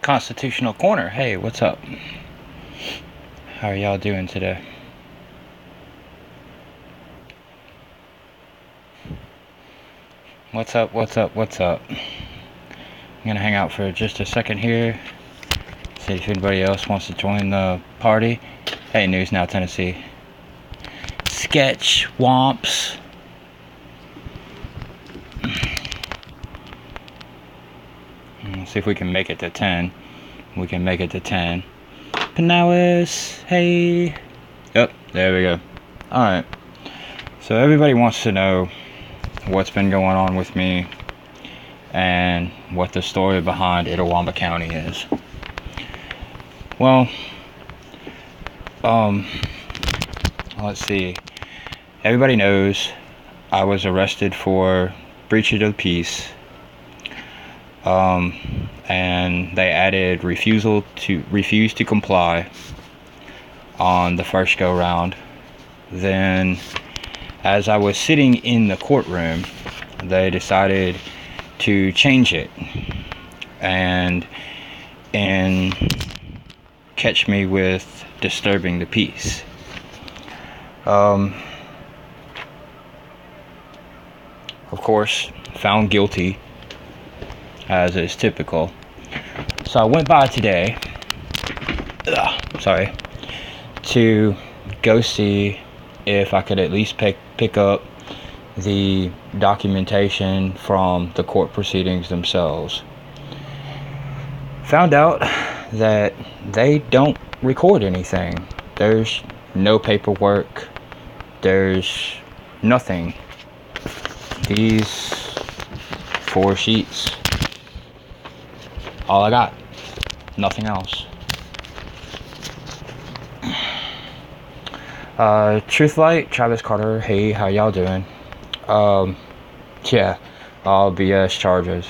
Constitutional Corner. Hey, what's up? How are y'all doing today? What's up? I'm gonna hang out for just a second here. See if anybody else wants to join the party. Hey, News Now Tennessee. Sketch Womps. Let's see if we can make it to 10. We can make it to 10. Panawis, hey. Yep, there we go. Alright. So everybody wants to know what's been going on with me and what the story behind Itawamba County is. Well, let's see. Everybody knows I was arrested for breach of the peace. And they added refuse to comply on the first go round. Then, as I was sitting in the courtroom, they decided to change it and catch me with disturbing the peace. Of course, found guilty, as is typical. So I went by today, to go see if I could at least pick up the documentation from the court proceedings themselves. Found out that they don't record anything. There's no paperwork. There's nothing. These 4 sheets. All I got. Nothing else. Truth Light, Travis Carter, hey, how y'all doing? Yeah, all BS charges.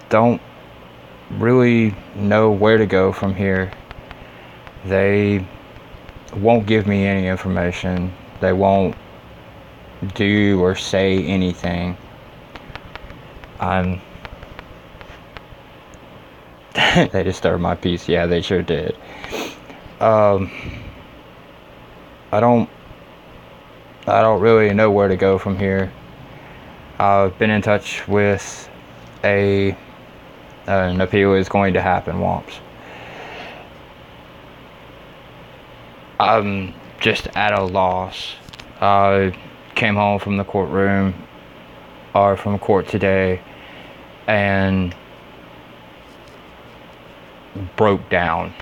Don't really know where to go from here. They won't give me any information. They won't do or say anything. They disturbed my peace. Yeah, they sure did. I don't really know where to go from here. I've been in touch with an appeal is going to happen, Womps. I'm just at a loss. I came home from the courtroom, or from court today, and broke down.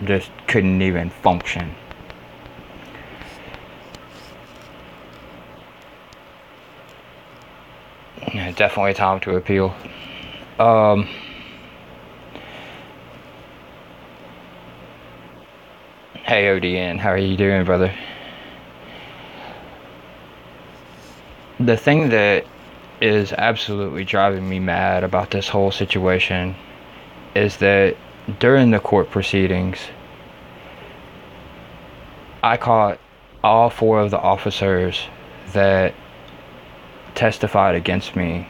Just couldn't even function. Yeah, definitely time to appeal. Hey ODN, how are you doing, brother? The thing that is absolutely driving me mad about this whole situation is that during the court proceedings, I caught all 4 of the officers that testified against me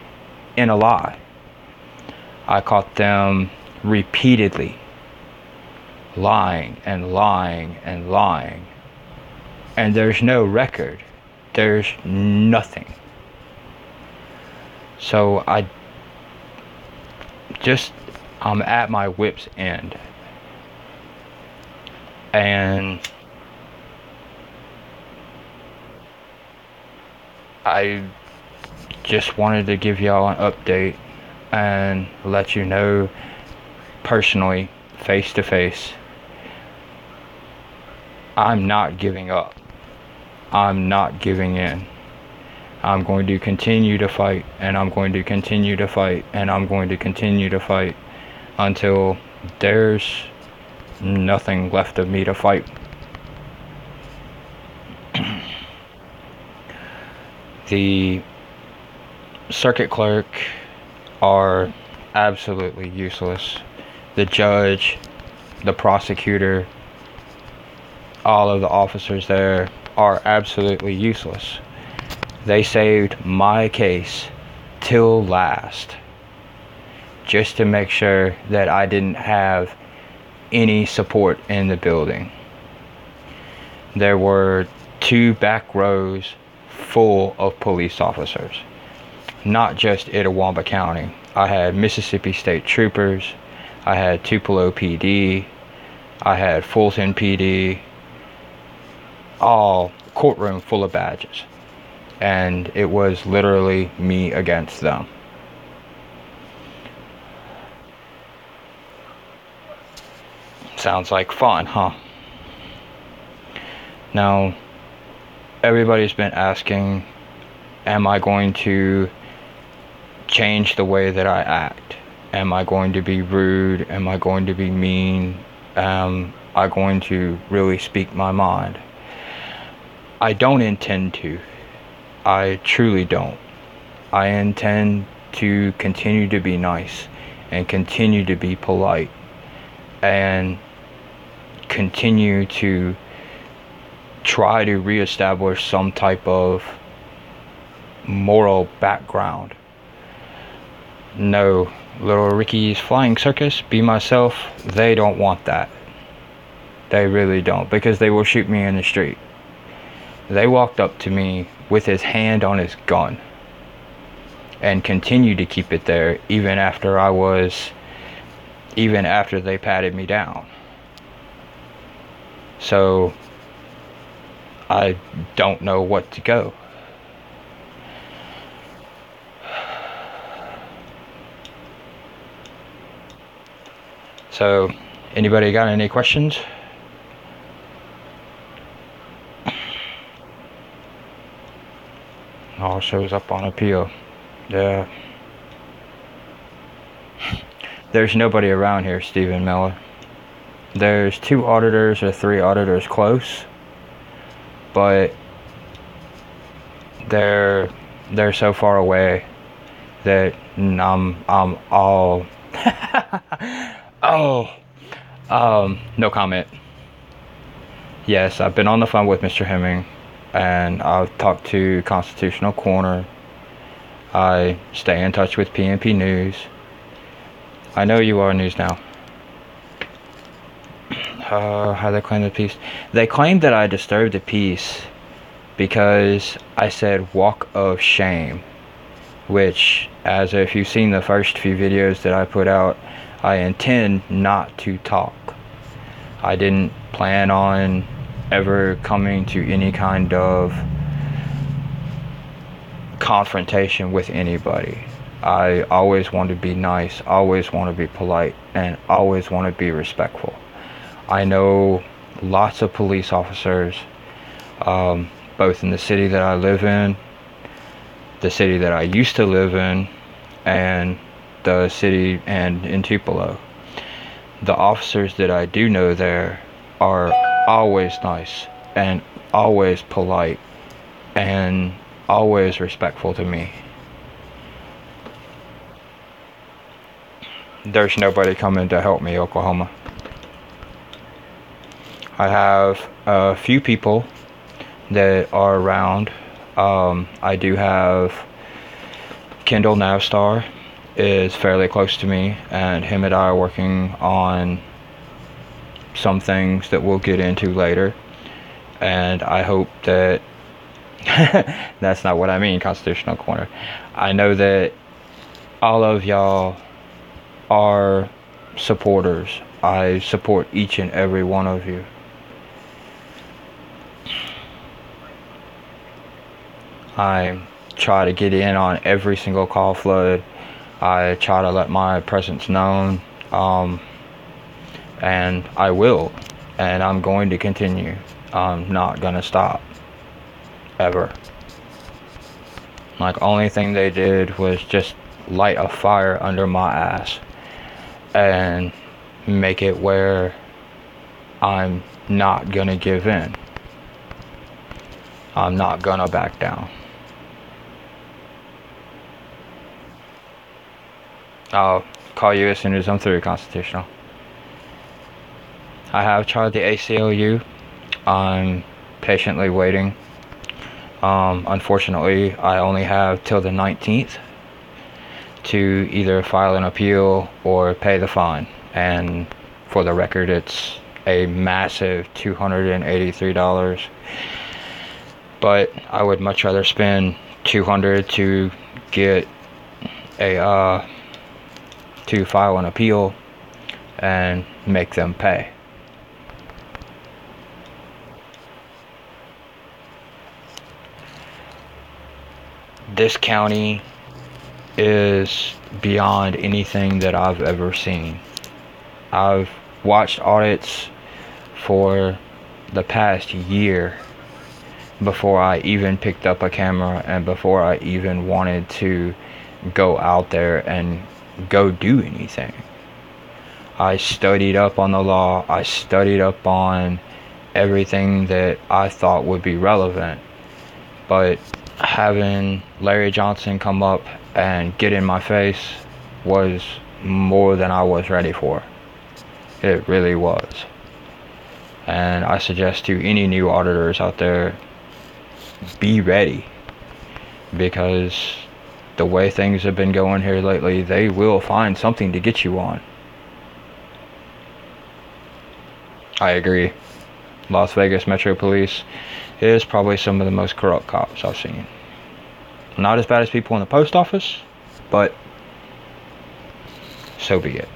in a lie. I caught them repeatedly lying and lying and lying, and there's no record. There's nothing. So I'm at my wit's end, and I just wanted to give y'all an update and let you know personally, face to face, I'm not giving up. I'm not giving in. I'm going to continue to fight, and I'm going to continue to fight, and I'm going to continue to fight until there's nothing left of me to fight. The circuit clerk are absolutely useless. The judge, the prosecutor, all of the officers there are absolutely useless. They saved my case till last, just to make sure that I didn't have any support in the building. There were 2 back rows full of police officers, not just Itawamba County. I had Mississippi State Troopers, I had Tupelo PD, I had Fulton PD, all courtroom full of badges. And it was literally me against them. Sounds like fun, huh? Now, everybody's been asking, am I going to change the way that I act? Am I going to be rude? Am I going to be mean? Am I going to really speak my mind? I don't intend to. I truly don't. I intend to continue to be nice and continue to be polite and continue to try to reestablish some type of moral background. No, Little Ricky's Flying Circus, be myself, they don't want that. They really don't, because they will shoot me in the street. They walked up to me with his hand on his gun and continued to keep it there even after they patted me down. So I don't know what to go. So, anybody got any questions? All shows up on appeal. Yeah. There's nobody around here, Stephen Miller. There's 2 auditors or 3 auditors close, but they're so far away that I'm all no comment. Yes, I've been on the phone with Mr. Hemming, and I've talked to Constitutional Corner. I stay in touch with PNP News. I know you are News Now. How they claim the peace? They claimed that I disturbed the peace because I said walk of shame, which, as if you've seen the first few videos that I put out, I intend not to talk. I didn't plan on ever coming to any kind of confrontation with anybody. I always want to be nice, always want to be polite, and always want to be respectful. I know lots of police officers, both in the city that I live in, the city that I used to live in, and the city and in Tupelo. The officers that I do know there are always nice and always polite and always respectful to me. There's nobody coming to help me, Oklahoma. I have a few people that are around. I do have Kendall Navstar is fairly close to me, and him and I are working on some things that we'll get into later, and I hope that that's not what I mean, Constitutional Corner. I know that all of y'all are supporters. I support each and every one of you. I try to get in on every single call flood. I try to let my presence known, and I will, and I'm going to continue. I'm not gonna stop, ever. Like, only thing they did was just light a fire under my ass and make it where I'm not gonna give in. I'm not gonna back down. I'll call you as soon as I'm through, Constitutional. I have tried the ACLU. I'm patiently waiting. Unfortunately, I only have till the 19th to either file an appeal or pay the fine. And for the record, it's a massive $283. But I would much rather spend $200 to get a to file an appeal and make them pay. This county is beyond anything that I've ever seen. I've watched audits for the past year before I even picked up a camera and before I even wanted to go out there and go do anything. I studied up on the law. I studied up on everything that I thought would be relevant. But having Larry Johnson come up and get in my face was more than I was ready for. It really was. And I suggest to any new auditors out there, be ready, because the way things have been going here lately, they will find something to get you on. I agree. Las Vegas Metro Police is probably some of the most corrupt cops I've seen. Not as bad as people in the post office, but so be it.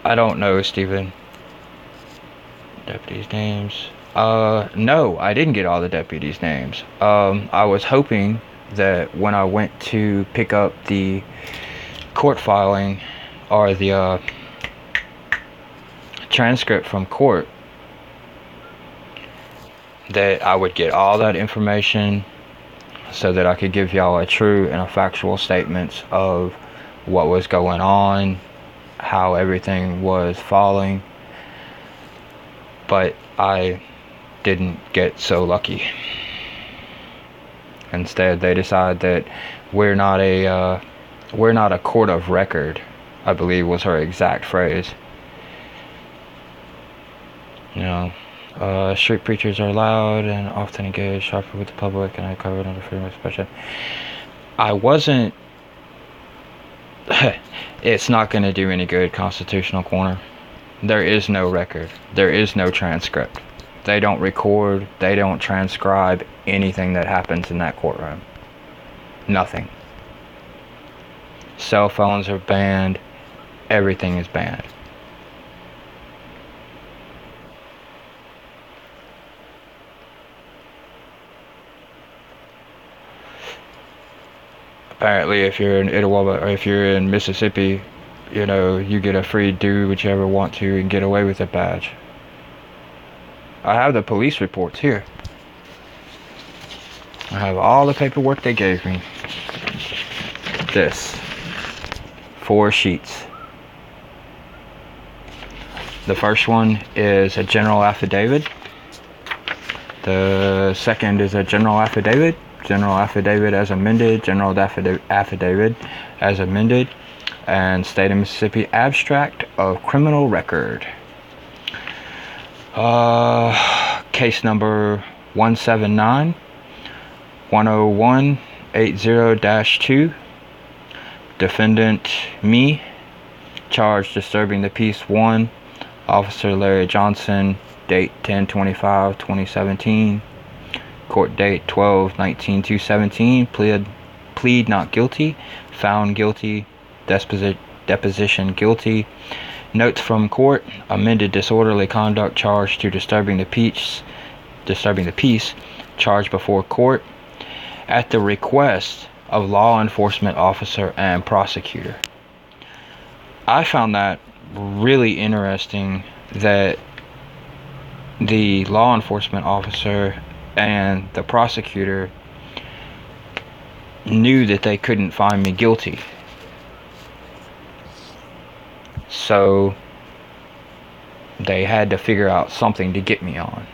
I don't know, Steven. Deputies' names. No, I didn't get all the deputies' names. I was hoping that when I went to pick up the court filing or the transcript from court, that I would get all that information so that I could give y'all a true and a factual statements of what was going on, how everything was falling. But I didn't get so lucky. Instead, they decide that we're not a court of record, I believe was her exact phrase. You know, street preachers are loud and often engage sharply with the public, and I covered under freedom of expression. I wasn't. It's not going to do any good, Constitutional Corner. There is no record. There is no transcript. They don't record. They don't transcribe anything that happens in that courtroom. Nothing. Cell phones are banned. Everything is banned. Apparently, if you're in Itawamba or if you're in Mississippi, you know, you get a free do whichever want to and get away with a badge. I have the police reports here. I have all the paperwork they gave me. This. 4 sheets. The first one is a general affidavit. The second is a general affidavit. General affidavit as amended. General affidavit as amended. And State of Mississippi abstract of criminal record. Case number 179-101-80-2. Defendant me. Charge disturbing the peace 1. Officer Larry Johnson. Date 10/25/2017. Court date 12/19/217. Plead not guilty. Found guilty. Deposition guilty. Notes from court: amended disorderly conduct charge to disturbing the peace. Charged before court at the request of law enforcement officer and prosecutor. I found that really interesting that the law enforcement officer and the prosecutor knew that they couldn't find me guilty. So they had to figure out something to get me on.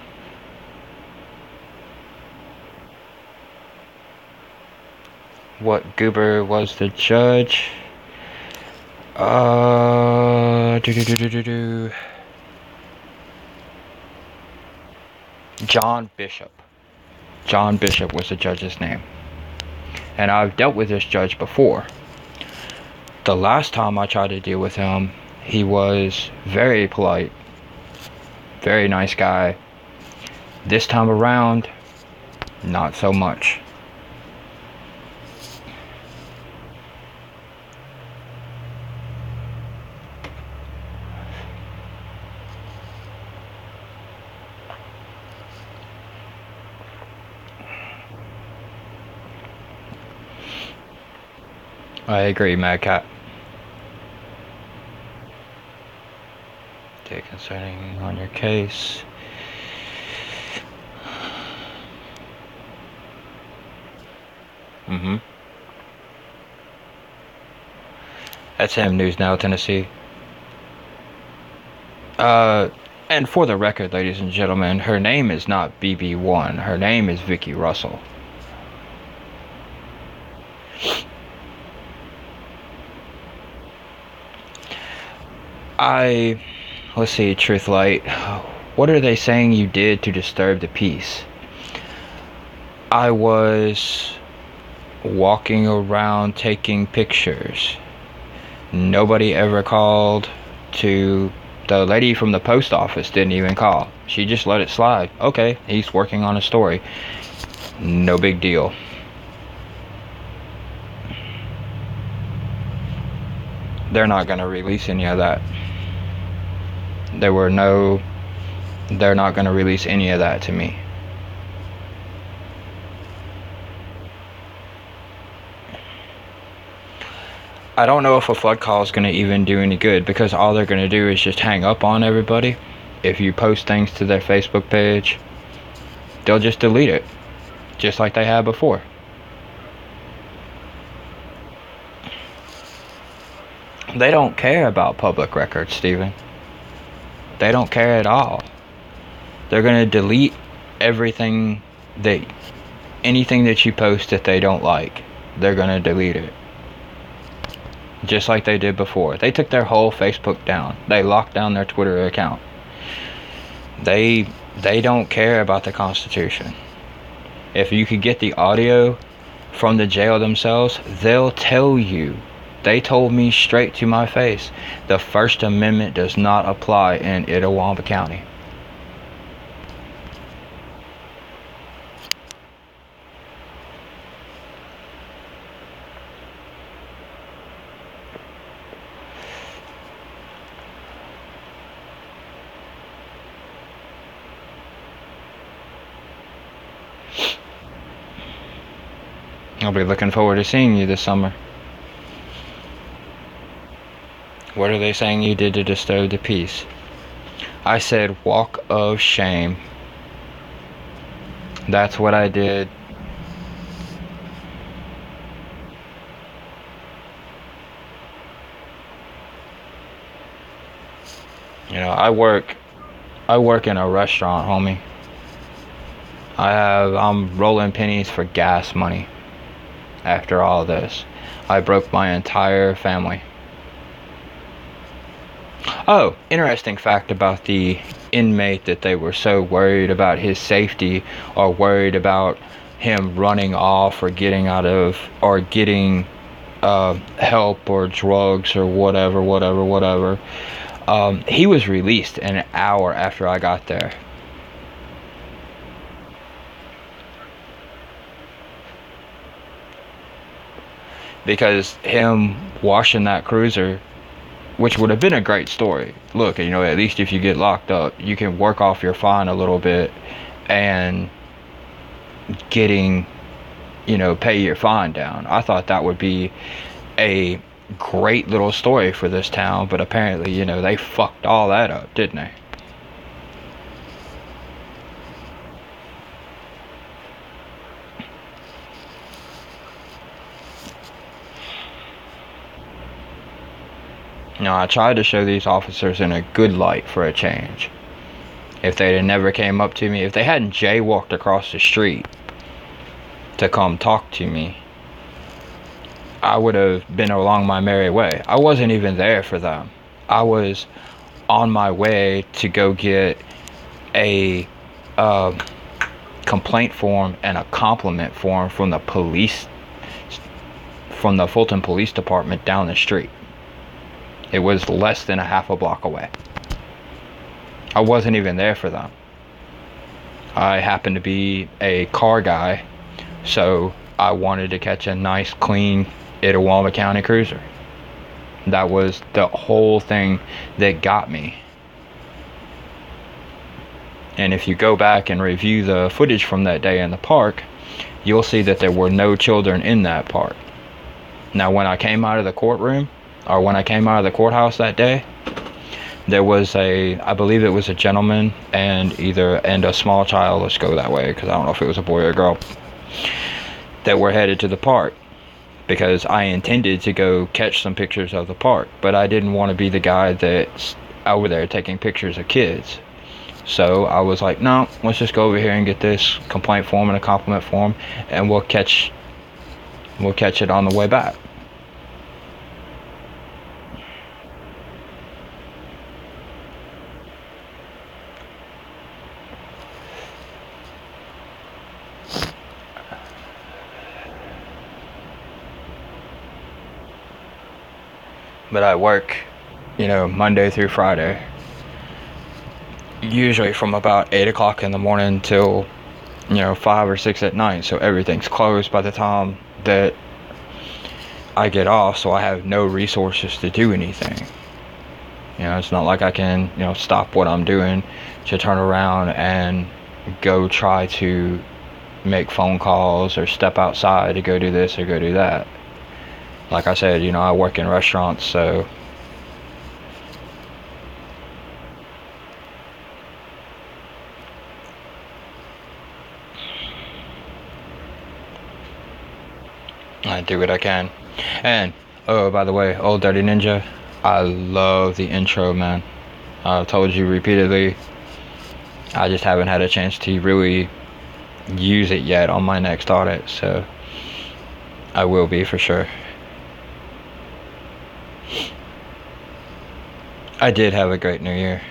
What goober was the judge? Do. John Bishop. John Bishop was the judge's name. And I've dealt with this judge before. The last time I tried to deal with him, he was very polite, very nice guy. This time around, not so much. I agree, Mad Cat. Concerning on your case. That's him, News Now, Tennessee. And for the record, ladies and gentlemen, her name is not BB1. Her name is Vicky Russell. Let's see, Truth Light. What are they saying you did to disturb the peace? I was walking around taking pictures. Nobody ever called to... The lady from the post office didn't even call. She just let it slide. Okay, he's working on a story. No big deal. They're not going to release any of that. They're not going to release any of that to me. I don't know if a flood call is going to even do any good, because all they're going to do is just hang up on everybody. If you post things to their Facebook page, they'll just delete it, just like they had before. They don't care about public records, Steven. They don't care at all. They're going to delete anything that you post that they don't like. They're going to delete it. Just like they did before. They took their whole Facebook down. They locked down their Twitter account. They don't care about the Constitution. If you could get the audio from the jail themselves, they'll tell you. They told me straight to my face, the First Amendment does not apply in Itawamba County. I'll be looking forward to seeing you this summer. What are they saying you did to disturb the peace? I said walk of shame. That's what I did. You know, I work in a restaurant, homie. I'm rolling pennies for gas money. After all of this, I broke my entire family. Oh, interesting fact about the inmate, that they were so worried about his safety, or worried about him running off or getting help or drugs or whatever. He was released an hour after I got there. Because him washing that cruiser, which would have been a great story. Look, you know, at least if you get locked up, you can work off your fine a little bit and pay your fine down. I thought that would be a great little story for this town, but apparently, they fucked all that up, didn't they? I tried to show these officers in a good light for a change. If they'd have never came up to me, if they hadn't jaywalked across the street to come talk to me, I would have been along my merry way. I wasn't even there for them. I was on my way to go get a complaint form and a compliment form from the police, from the Fulton Police Department down the street. It was less than a half a block away. I wasn't even there for them. I happened to be a car guy, so I wanted to catch a nice, clean Itawamba County cruiser. That was the whole thing that got me. And if you go back and review the footage from that day in the park, you'll see that there were no children in that park. Now, when I came out of the courtroom, or when I came out of the courthouse that day, there was I believe it was a gentleman and a small child, let's go that way, because I don't know if it was a boy or a girl, that were headed to the park, because I intended to go catch some pictures of the park, but I didn't want to be the guy that's over there taking pictures of kids. So I was like, no, let's just go over here and get this complaint form and a compliment form, and we'll catch it on the way back. But I work, Monday through Friday. Usually from about 8 o'clock in the morning till 5 or 6 at night, so everything's closed by the time that I get off, so I have no resources to do anything. It's not like I can stop what I'm doing to turn around and go try to make phone calls or step outside to go do this or go do that. Like I said, I work in restaurants, so I do what I can. And, oh, by the way, Old Dirty Ninja, I love the intro, man. I've told you repeatedly, I just haven't had a chance to really use it yet on my next audit, so I will be for sure. I did have a great New Year.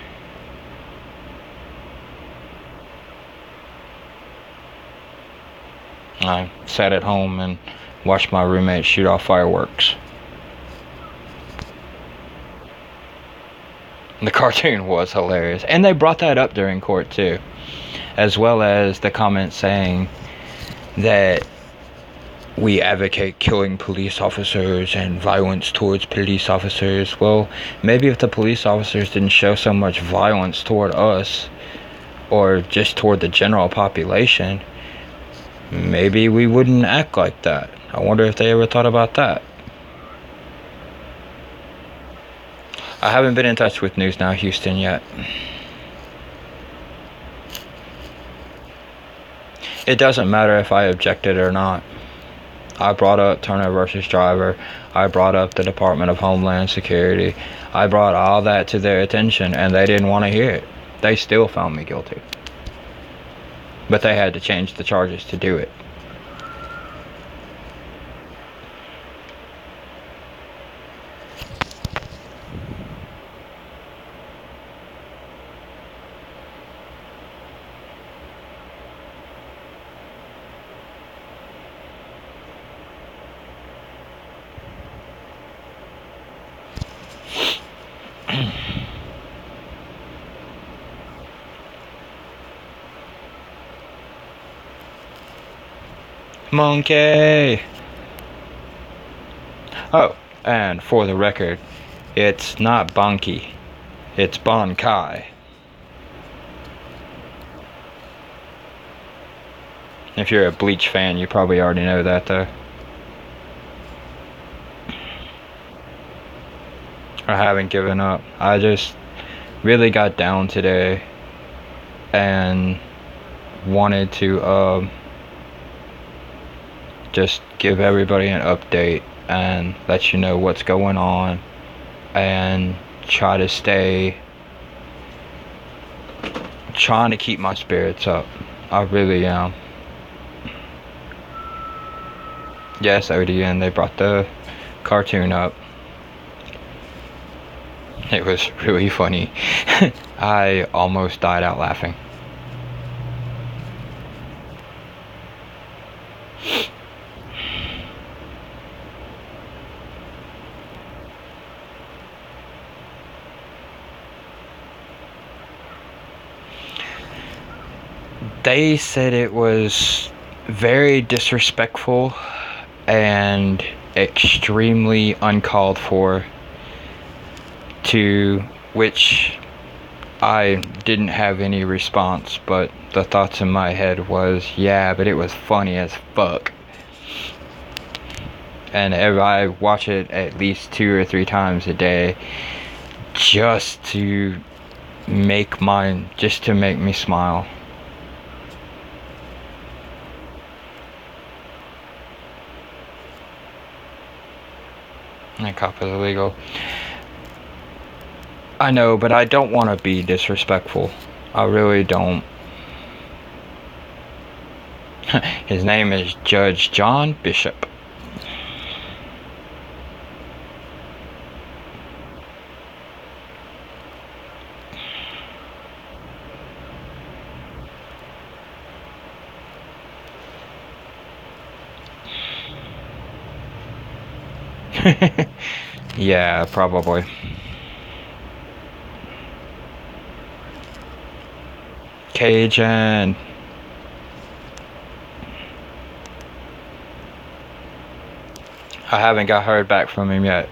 I sat at home and watched my roommate shoot off fireworks. The cartoon was hilarious, and they brought that up during court too, as well as the comment saying that we advocate killing police officers and violence towards police officers. Well, maybe if the police officers didn't show so much violence toward us, or just toward the general population, maybe we wouldn't act like that. I wonder if they ever thought about that. I haven't been in touch with News Now Houston yet. It doesn't matter if I objected or not. I brought up Turner versus Driver. I brought up the Department of Homeland Security. I brought all that to their attention, and they didn't want to hear it. They still found me guilty. But they had to change the charges to do it. Monkey! Oh, and for the record, it's not Bankai, it's Bankai. If you're a Bleach fan, you probably already know that though. I haven't given up. I just really got down today and wanted to just give everybody an update and let you know what's going on and trying to keep my spirits up. I really am. Yes, ODN, they brought the cartoon up. It was really funny. I almost died out laughing. They said it was very disrespectful and extremely uncalled for, to which I didn't have any response, but the thoughts in my head was, yeah, but it was funny as fuck. And I watch it at least 2 or 3 times a day just to make me smile. That cop is illegal. I know, but I don't want to be disrespectful. I really don't. His name is Judge John Bishop. Yeah, probably. Cajun. I haven't heard back from him yet.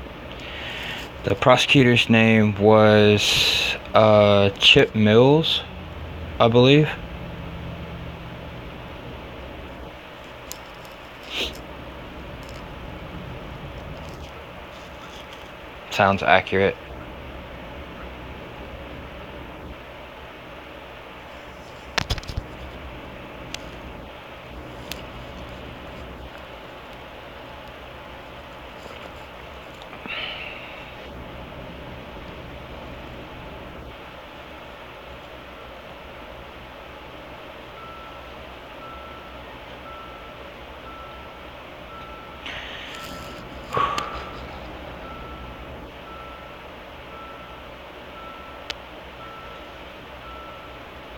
The prosecutor's name was Chip Mills, I believe. Sounds accurate.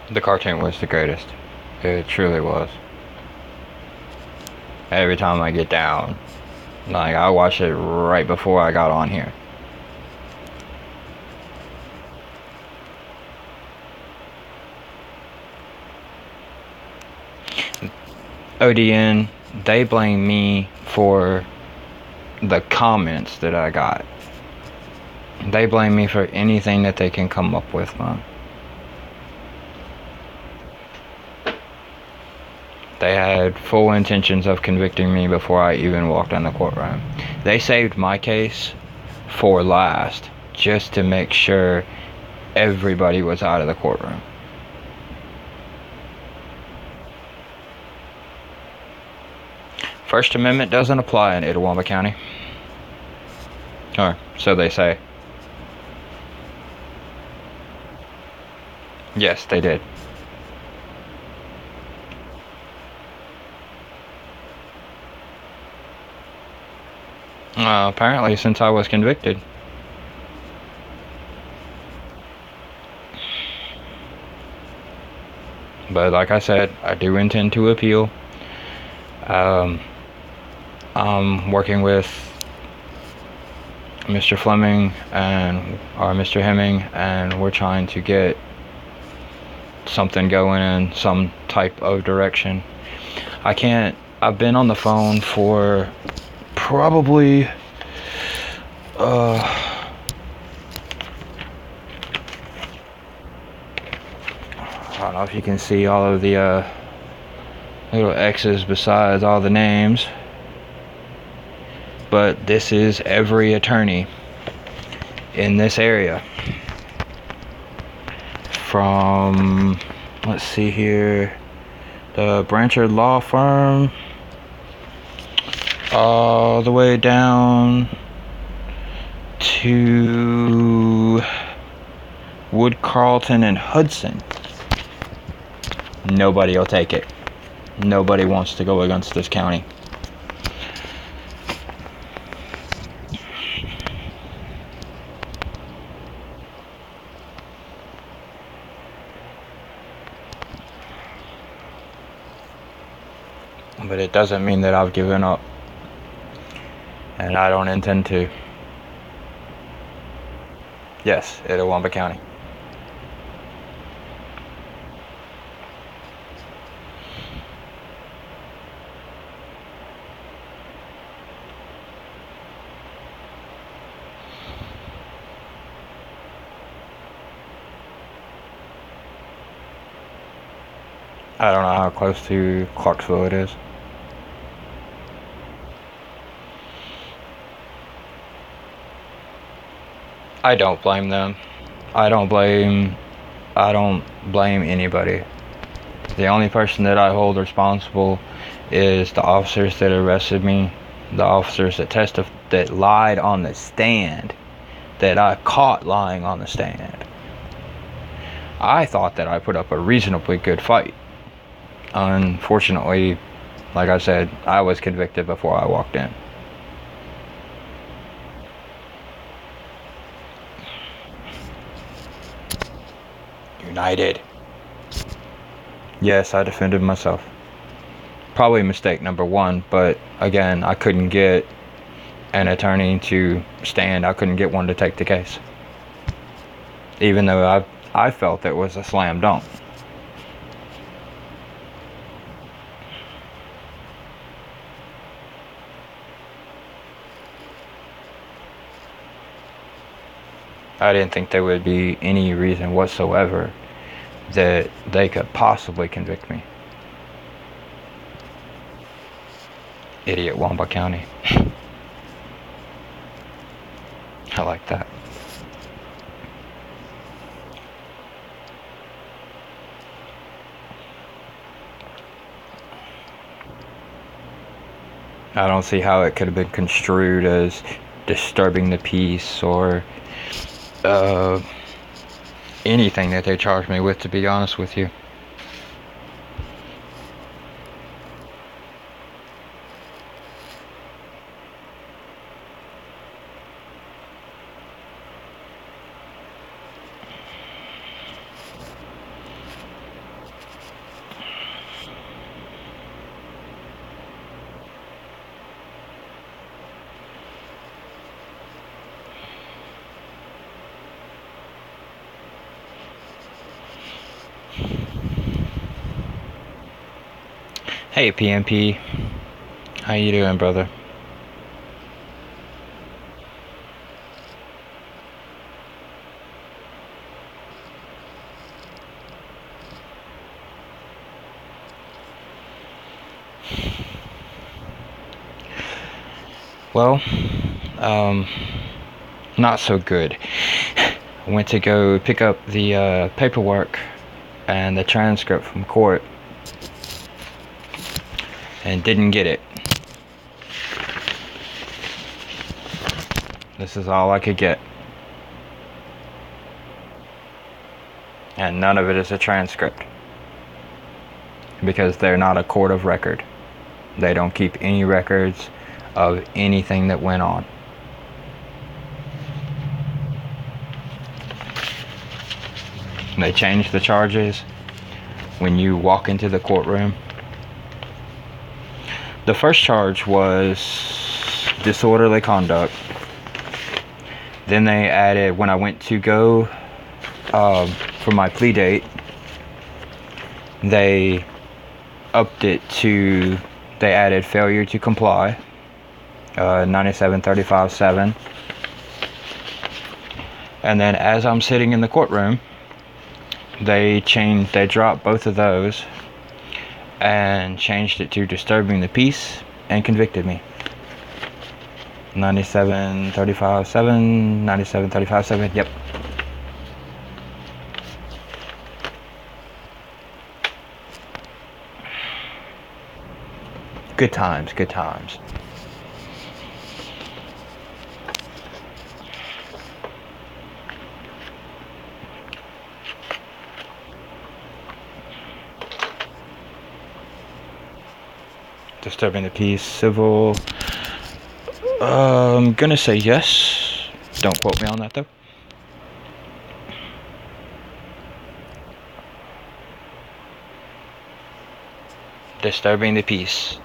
The cartoon was the greatest. It truly was. Every time I get down, like, I watched it right before I got on here. ODN, they blame me for the comments that I got. They blame me for anything that they can come up with, man. They had full intentions of convicting me before I even walked in the courtroom. They saved my case for last, just to make sure everybody was out of the courtroom. First Amendment doesn't apply in Itawamba County. Or so they say. Yes, they did. Apparently, since I was convicted. But like I said, I do intend to appeal. I'm working with Mr. Fleming or Mr. Hemming, and we're trying to get something going in some type of direction. I've been on the phone for probably I don't know if you can see all of the little X's besides all the names, but this is every attorney in this area, from, let's see here, the Branchard Law Firm all the way down to Wood Carlton and Hudson. Nobody will take it. Nobody wants to go against this county. but it doesn't mean that I've given up, and I don't intend to. Yes, Itawamba County. I don't know how close to Clarksville it is. I don't blame them. I don't blame anybody. The only person that I hold responsible is the officers that arrested me, the officers that lied on the stand, that I caught lying on the stand. I thought that I put up a reasonably good fight. Unfortunately, like I said, I was convicted before I walked in. United. Yes, I defended myself. Probably mistake number one, but again, I couldn't get an attorney to stand. I couldn't get one to take the case. Even though I felt it was a slam dunk. I didn't think there would be any reason whatsoever that they could possibly convict me. Idiot Wamba County. I like that. I don't see how it could have been construed as disturbing the peace or anything that they charged me with, to be honest with you. Hey PMP, how you doing, brother? Well, not so good. I went to go pick up the paperwork and the transcript from court and didn't get it. This is all I could get. And none of it is a transcript. Because they're not a court of record. They don't keep any records of anything that went on. They change the charges when you walk into the courtroom. The first charge was disorderly conduct. Then they added, when I went to go for my plea date, they upped it to, they added failure to comply, 97-35-7. And then as I'm sitting in the courtroom, they dropped both of those and changed it to disturbing the peace and convicted me. 97-35-7, 97-35-7, yep. Good times, good times. Disturbing the peace, civil. I'm gonna say yes. Don't quote me on that though. Disturbing the peace.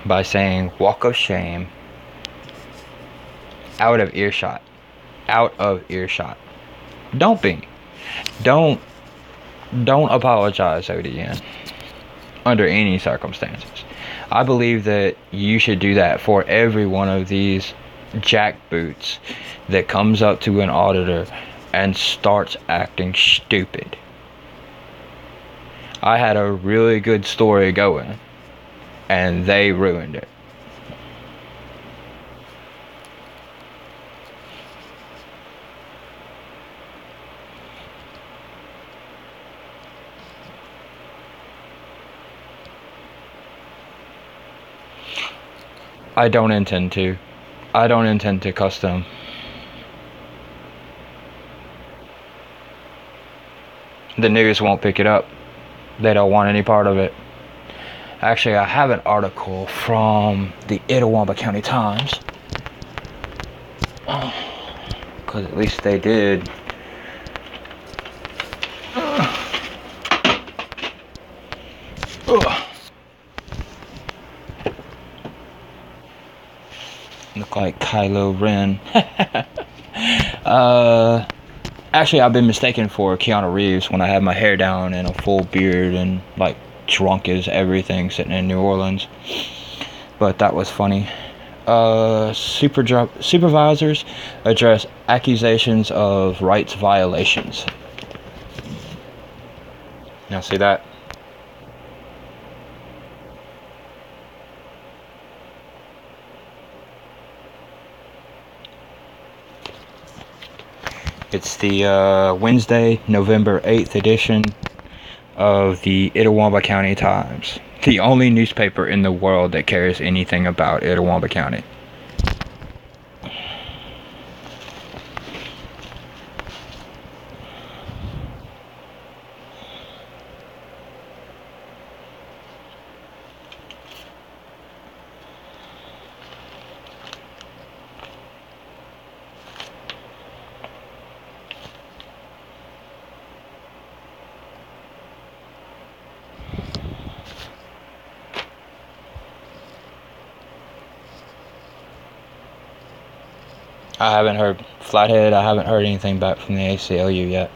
by saying walk of shame, out of earshot. Out of earshot. Don't be. Don't apologize, ODN, under any circumstances. I believe that you should do that for every one of these jackboots that comes up to an auditor and starts acting stupid. I had a really good story going, and they ruined it. I don't intend to cuss them. The news won't pick it up. They don't want any part of it. Actually, I have an article from the Itawamba County Times. Because at least they did. Look like Kylo Ren. Actually, I've been mistaken for Keanu Reeves when I had my hair down and a full beard and like drunk as everything sitting in New Orleans. But that was funny. Supervisors address accusations of rights violations. Now see that? It's the Wednesday, November 8th edition of the Itawamba County Times. The only newspaper in the world that cares anything about Itawamba County. I haven't heard Flathead. I haven't heard anything back from the ACLU yet.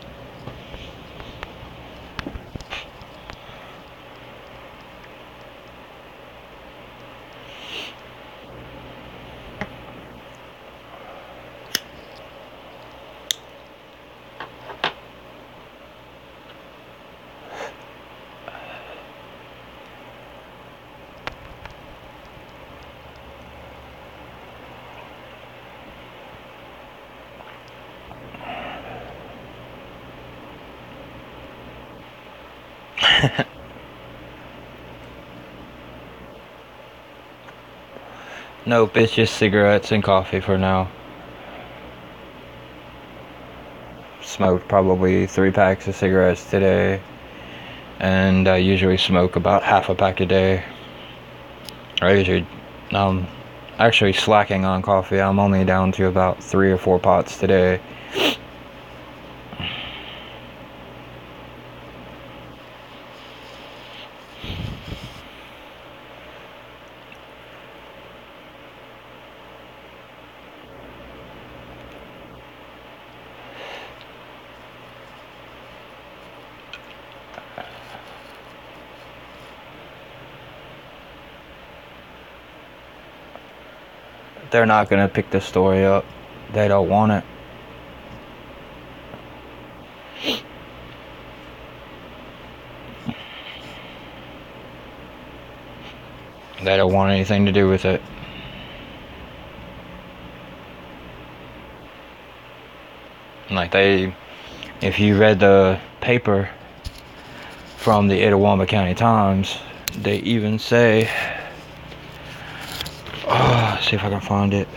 Nope, it's just cigarettes and coffee for now. Smoked probably 3 packs of cigarettes today, and I usually smoke about half a pack a day. I'm actually slacking on coffee. I'm only down to about 3 or 4 pots today. They're not gonna pick the story up. They don't want it. They don't want anything to do with it. Like if you read the paper from the Itawamba County Times, they even say, let's see if I can find it.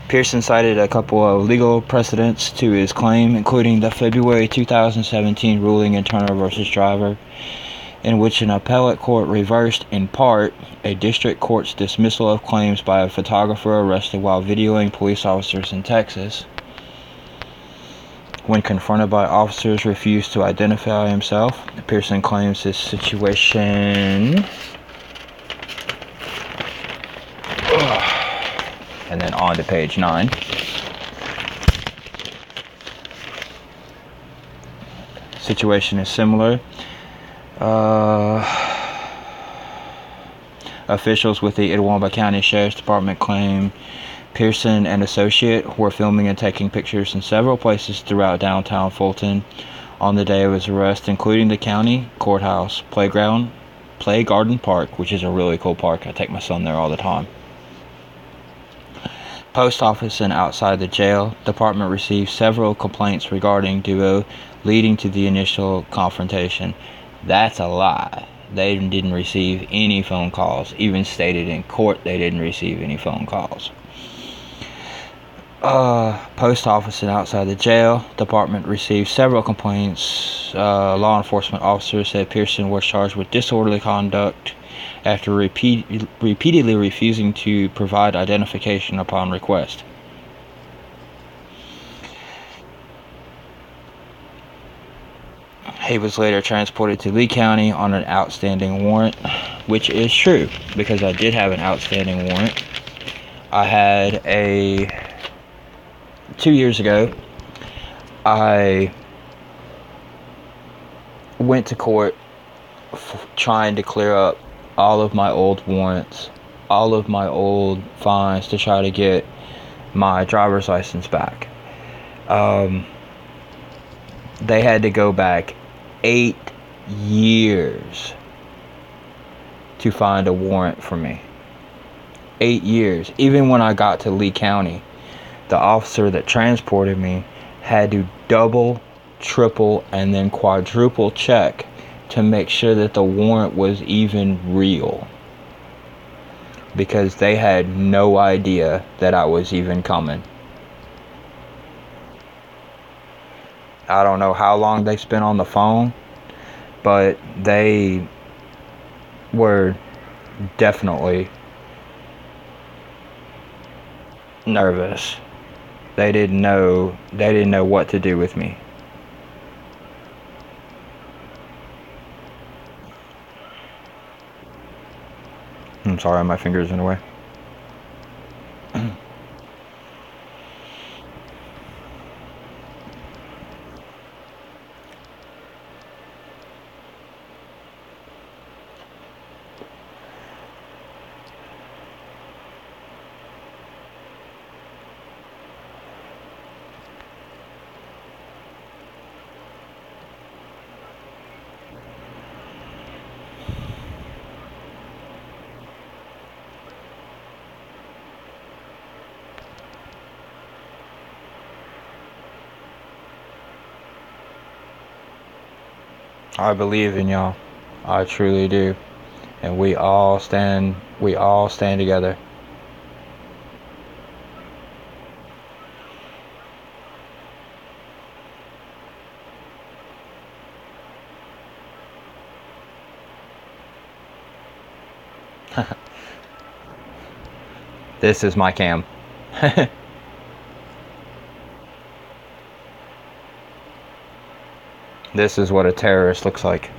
Pearson cited a couple of legal precedents to his claim, including the February 2017 ruling in Turner v. Driver, in which an appellate court reversed, in part, a district court's dismissal of claims by a photographer arrested while videoing police officers in Texas. When confronted by officers, refused to identify himself. Pearson claims his situation. And then on to page 9. Situation is similar. Officials with the Itawamba County Sheriff's Department claim Pearson and associate were filming and taking pictures in several places throughout downtown Fulton on the day of his arrest, including the county courthouse, playground, Play Garden Park, which is a really cool park. I take my son there all the time. Post office and outside the jail. Department received several complaints regarding duo, leading to the initial confrontation. That's a lie. They didn't receive any phone calls. Even stated in court they didn't receive any phone calls. Post office and outside the jail. Department received several complaints. Law enforcement officers said Pearson was charged with disorderly conduct after repeatedly refusing to provide identification upon request. He was later transported to Lee County on an outstanding warrant, which is true, because I did have an outstanding warrant. I had 2 years ago, I went to court trying to clear up all of my old warrants, all of my old fines to try to get my driver's license back. They had to go back 8 years to find a warrant for me. 8 years. Even when I got to Lee County, the officer that transported me had to double, triple, and then quadruple check to make sure that the warrant was even real, because they had no idea that I was even coming. I don't know how long they spent on the phone, but they were definitely nervous. They didn't know what to do with me. I'm sorry, my finger's in the way. I believe in y'all. I truly do. And we all stand together. This is my cam. This is what a terrorist looks like.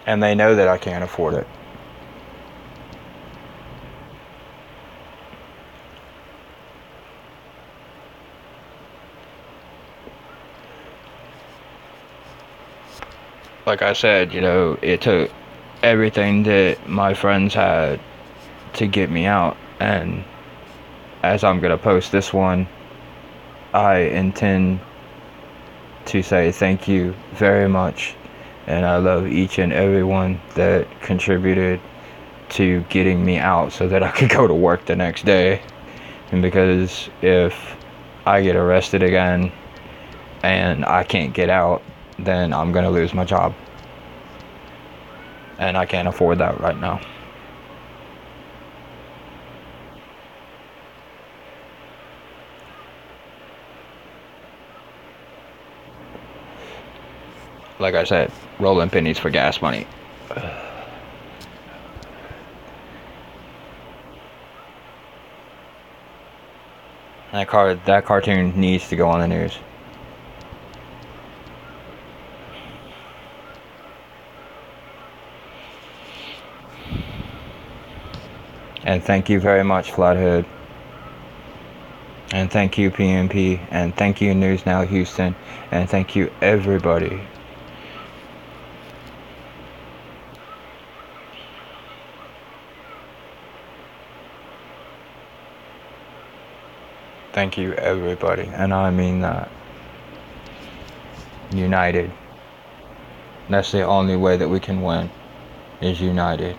And they know that I can't afford it. Like I said, it took everything that my friends had to get me out. And as I'm going to post this one, I intend to say thank you very much. And I love each and every one that contributed to getting me out so that I could go to work the next day. And because if I get arrested again and I can't get out, then I'm going to lose my job. And I can't afford that right now. like I said, rolling pennies for gas money. That cartoon needs to go on the news. And thank you very much, Flathead. And thank you, PNP. And thank you, News Now Houston. And thank you, everybody. Thank you, everybody. And I mean that. United. That's the only way that we can win, is united.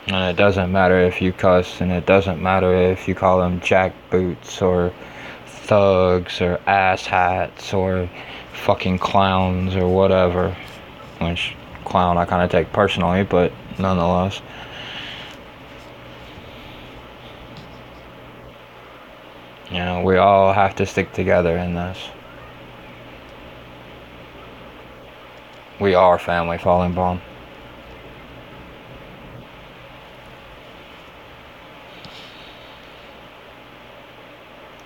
And it doesn't matter if you cuss, and it doesn't matter if you call them jackboots or thugs or asshats or fucking clowns or whatever. Which, clown I kind of take personally, but nonetheless. You know, we all have to stick together in this. We are family, Falling Bomb.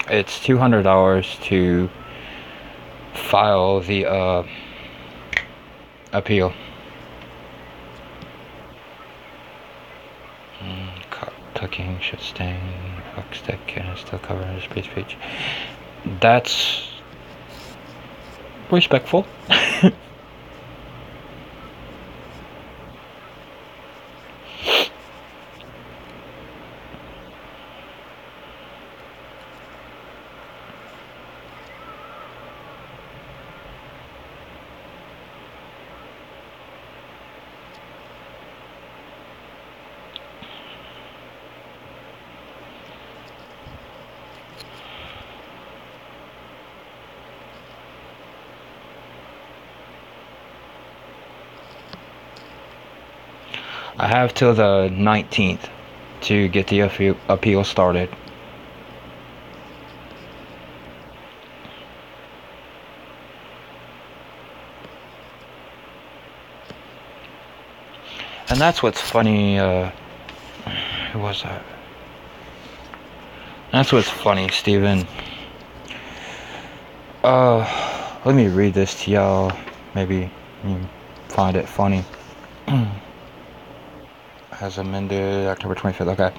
It's $200 to file the appeal. Tucking should stain. Fuck stick can still cover his speech. That's respectful. I have till the 19th to get the appeal started. And that's what's funny, who was that? That's what's funny, Steven. Let me read this to y'all. Maybe you find it funny. As amended October 25th, okay.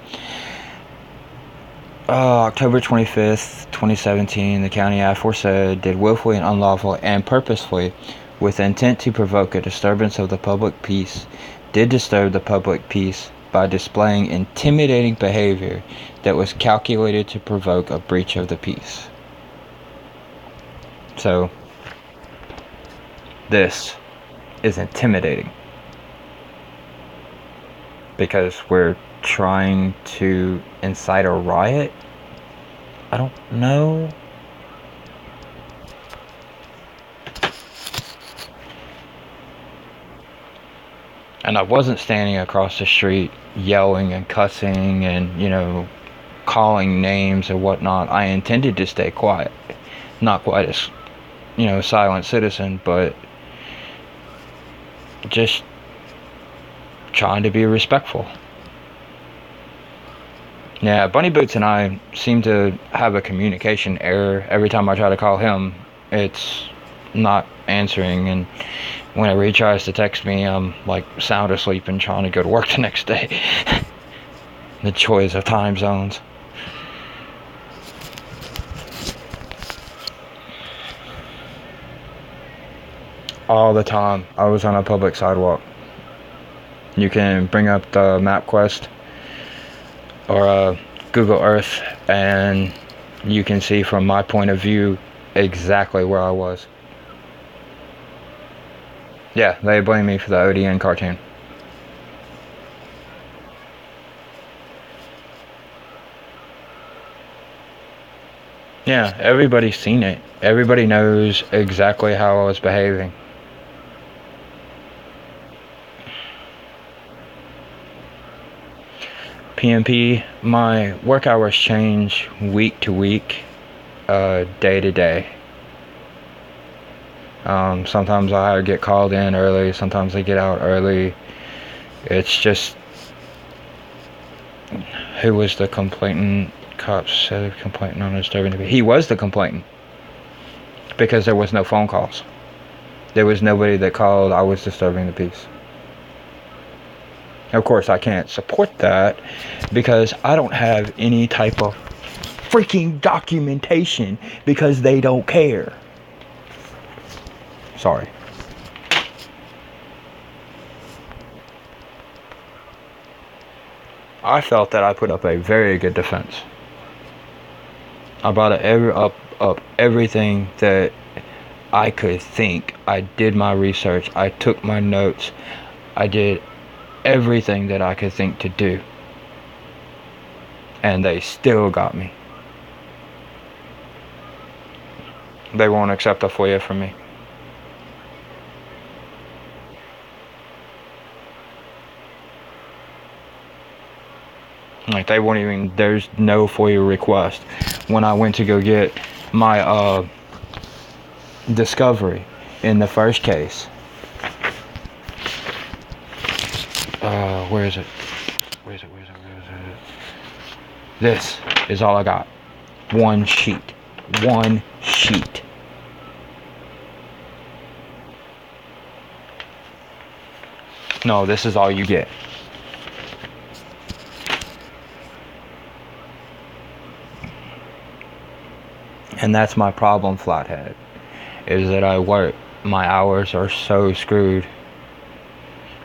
October 25th, 2017, the county aforesaid did willfully and unlawfully and purposefully, with intent to provoke a disturbance of the public peace, did disturb the public peace by displaying intimidating behavior that was calculated to provoke a breach of the peace. So, this is intimidating. Because we're trying to incite a riot? I don't know. And I wasn't standing across the street yelling and cussing and, you know, calling names and whatnot. I intended to stay quiet. Not quite as, you know, silent citizen, but just trying to be respectful. Yeah, Bunny Boots and I seem to have a communication error. Every time I try to call him, it's not answering, and whenever he tries to text me, I'm like sound asleep and trying to go to work the next day. The choice of time zones. All the time I was on a public sidewalk. You can bring up the MapQuest or Google Earth, and you can see from my point of view exactly where I was. Yeah, they blame me for the ODN cartoon. Yeah, everybody's seen it. Everybody knows exactly how I was behaving. PMP, my work hours change week to week, day to day. Sometimes I get called in early, sometimes I get out early. It's just, who was the complainant? Cops said complainant on disturbing the peace. He was the complainant because there was no phone calls. There was nobody that called, I was disturbing the peace. Of course, I can't support that because I don't have any type of freaking documentation because they don't care. Sorry. I felt that I put up a very good defense. I brought up everything that I could think. I did my research. I took my notes. I did everything that I could think to do. And they still got me. They won't accept a FOIA from me. Like, they won't even, there's no FOIA request. When I went to go get my discovery in the first case, where is it? This is all I got. One sheet. No, this is all you get. And that's my problem, Flathead, is that I work. My hours are so screwed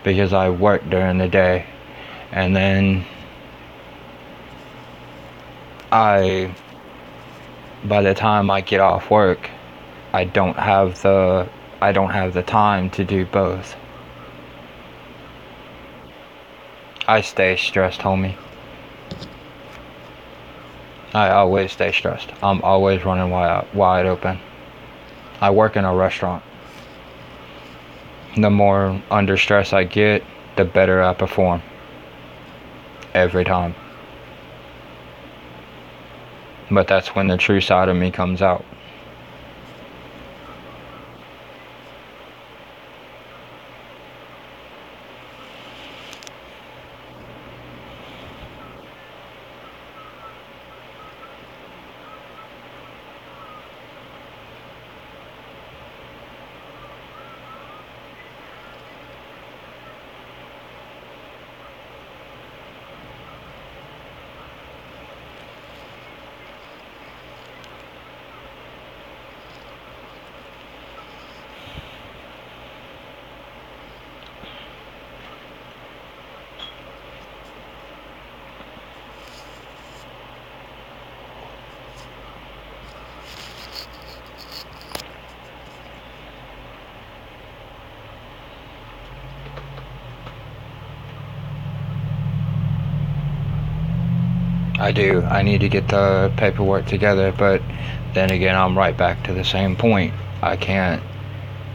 because I work during the day, and then by the time I get off work, I don't have the time to do both. I stay stressed, homie. I always stay stressed. I'm always running wide open. I work in a restaurant. The more under stress I get, the better I perform. Every time. But that's when the true side of me comes out. I do. I need to get the paperwork together, but then again, I'm right back to the same point. I can't.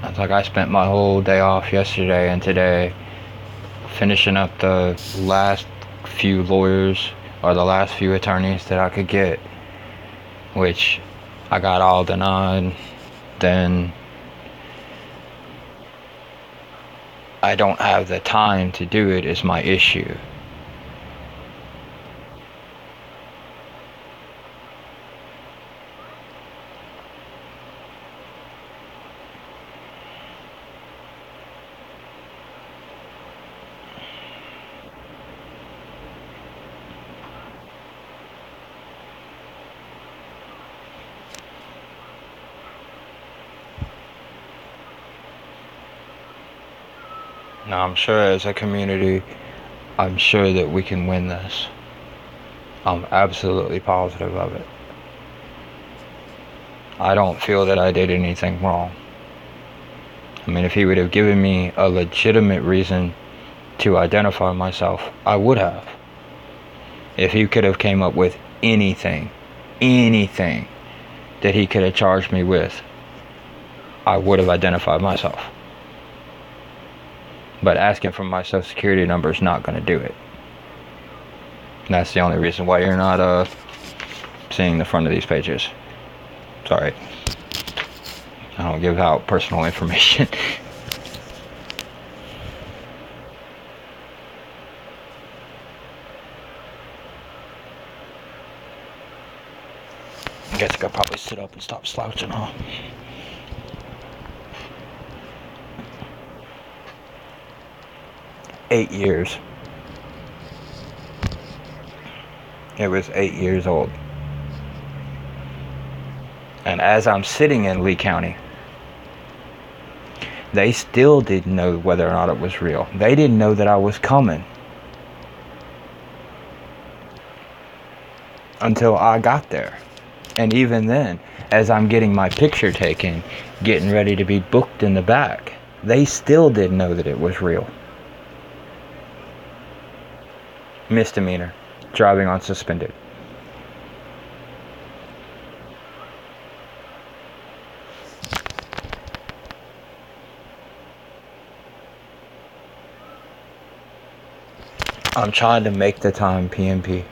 It's like I spent my whole day off yesterday and today finishing up the last few lawyers or the last few attorneys that I could get, which I got all denied. Then I don't have the time to do it is my issue. Now, I'm sure as a community, I'm sure that we can win this. I'm absolutely positive of it. I don't feel that I did anything wrong. I mean, if he would have given me a legitimate reason to identify myself, I would have. If he could have came up with anything that he could have charged me with, I would have identified myself. But asking for my social security number is not going to do it. And that's the only reason why you're not seeing the front of these pages. Sorry. I don't give out personal information. I guess I could probably sit up and stop slouching, huh? Eight years. It was 8 years old. And as I'm sitting in Lee County, they still didn't know whether or not it was real. They didn't know that I was coming until I got there. And even then, as I'm getting my picture taken, getting ready to be booked in the back, they still didn't know that it was real. Misdemeanor, driving on suspended. I'm trying to make the time PMP.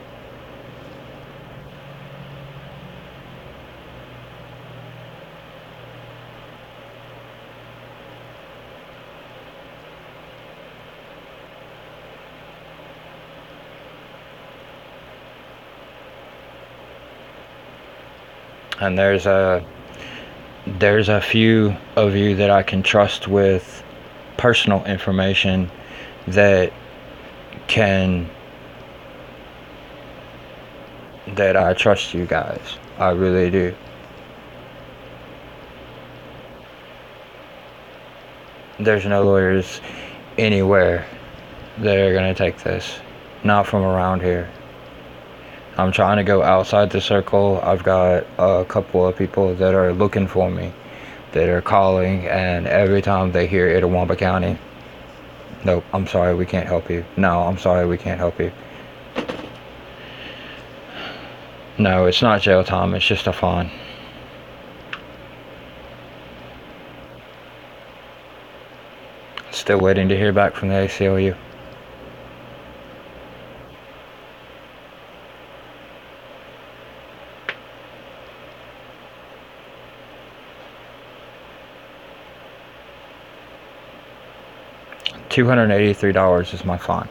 And there's a few of you that I can trust with personal information that I trust you guys. I really do. There's no lawyers anywhere that are gonna take this. Not from around here. I'm trying to go outside the circle. I've got a couple of people that are looking for me, that are calling, and every time they hear Itawamba County, nope, I'm sorry, we can't help you. No, I'm sorry, we can't help you. No, it's not jail time, it's just a fine. Still waiting to hear back from the ACLU. $283 is my fine.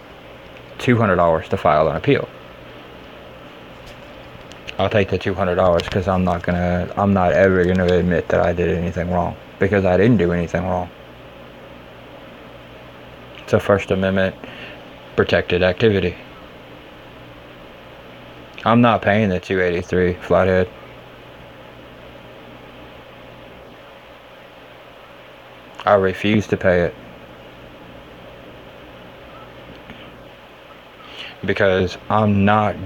$200 to file an appeal. I'll take the $200 because I'm not ever gonna admit that I did anything wrong, because I didn't do anything wrong. It's a First Amendment protected activity. I'm not paying the $283 flathead. I refuse to pay it. Because I'm not ever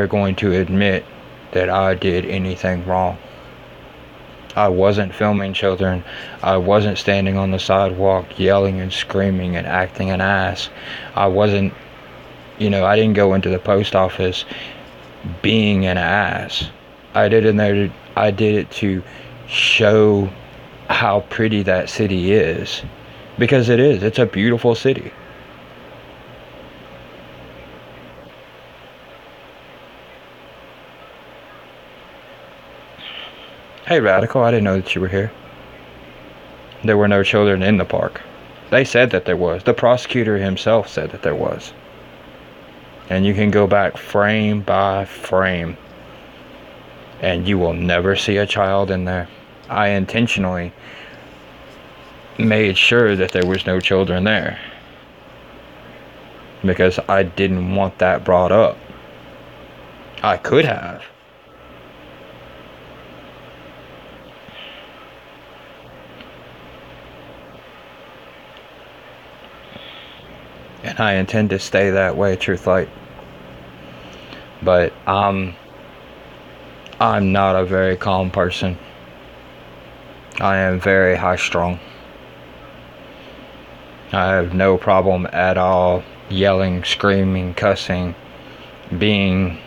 going to admit that I did anything wrong. I wasn't filming children. I wasn't standing on the sidewalk yelling and screaming and acting an ass. I wasn't, I didn't go into the post office being an ass. I did it to show how pretty that city is. Because it is. It's a beautiful city. Hey Radical, I didn't know that you were here. There were no children in the park. They said that there was. The prosecutor himself said that there was. And you can go back frame by frame, and you will never see a child in there. I intentionally made sure that there was no children there, because I didn't want that brought up. I could have. And I intend to stay that way, Truth Light. But I'm not a very calm person. I am very high strung. I have no problem at all yelling, screaming, cussing, being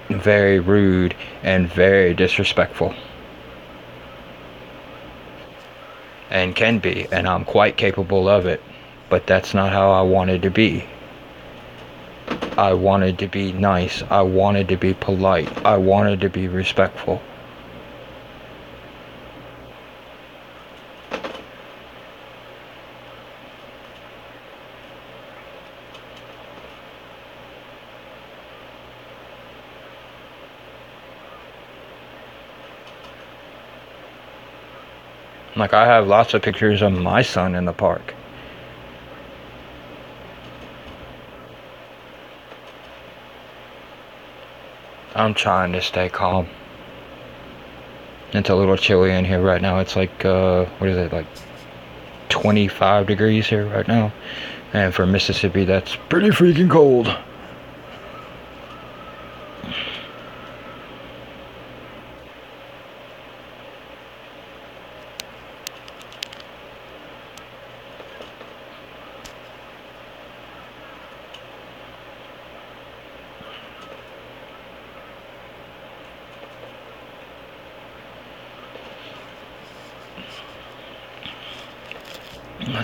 very rude and very disrespectful. And can be, and I'm quite capable of it. But that's not how I wanted to be. I wanted to be nice. I wanted to be polite. I wanted to be respectful. Like, I have lots of pictures of my son in the park. I'm trying to stay calm. It's a little chilly in here right now. It's like, what is it, like 25 degrees here right now. And for Mississippi, that's pretty freaking cold.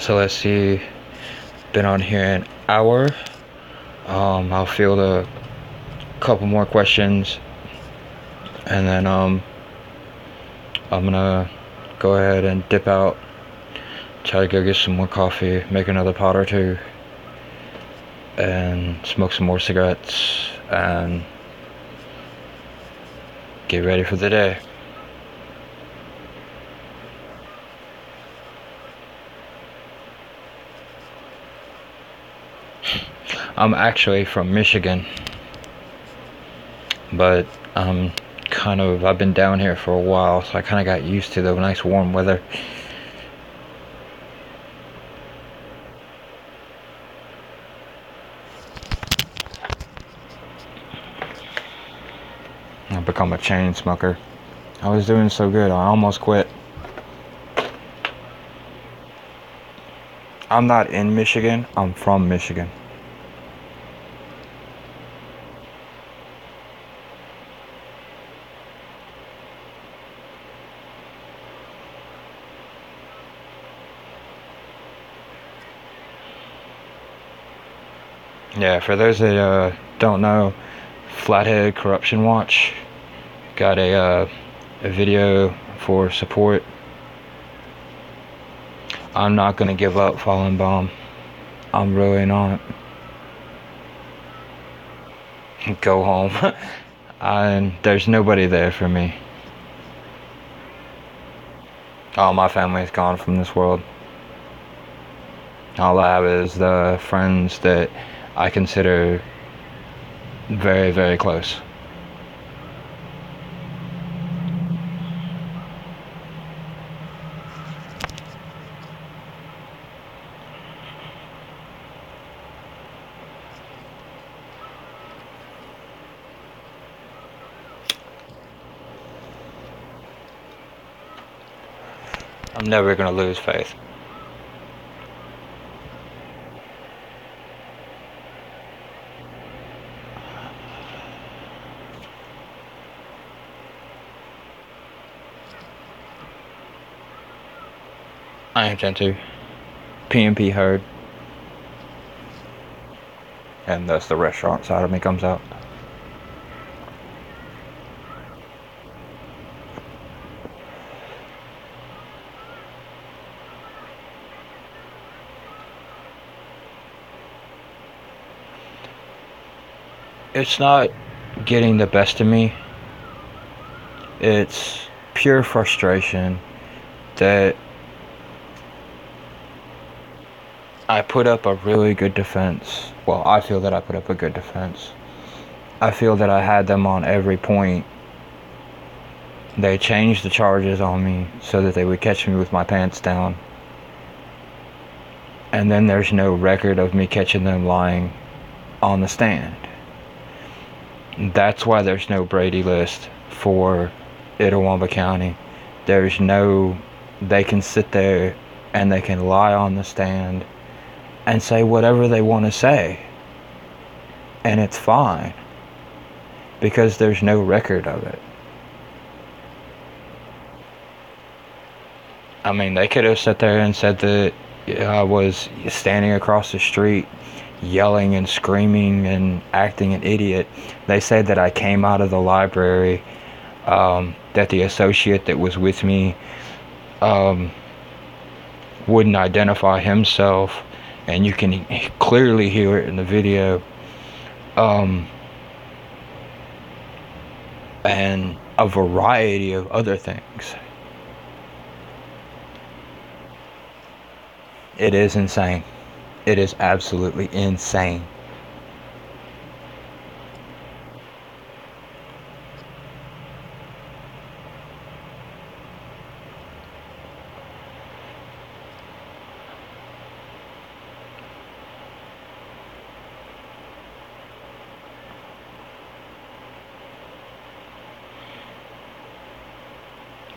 So let's see, been on here an hour. I'll field a couple more questions, and then I'm gonna go ahead and dip out, try to go get some more coffee, make another pot or two, and smoke some more cigarettes, and get ready for the day. I'm actually from Michigan, but I've been down here for a while, so I kind of got used to the nice warm weather. I've become a chain smoker. I was doing so good, I almost quit. I'm not in Michigan, I'm from Michigan. Yeah, for those that don't know, Flathead Corruption Watch got a video for support. I'm not gonna give up Fallen Bomb. I'm really not. Go home. There's nobody there for me. All my family's gone from this world. All I have is the friends that I consider very, very close. I'm never gonna lose faith. I intend to. PMP heard. And thus the restaurant side of me comes out. It's not getting the best of me. It's pure frustration that I put up a really good defense. Well, I feel that I put up a good defense. I feel that I had them on every point. They changed the charges on me so that they would catch me with my pants down. And then there's no record of me catching them lying on the stand. That's why there's no Brady list for Itawamba County. There's no, they can sit there and they can lie on the stand and say whatever they want to say. And it's fine. Because there's no record of it. I mean, they could have sat there and said that I was standing across the street yelling and screaming and acting an idiot. They said that I came out of the library, that the associate that was with me wouldn't identify himself, and you can clearly hear it in the video, and a variety of other things. It is insane. It is absolutely insane.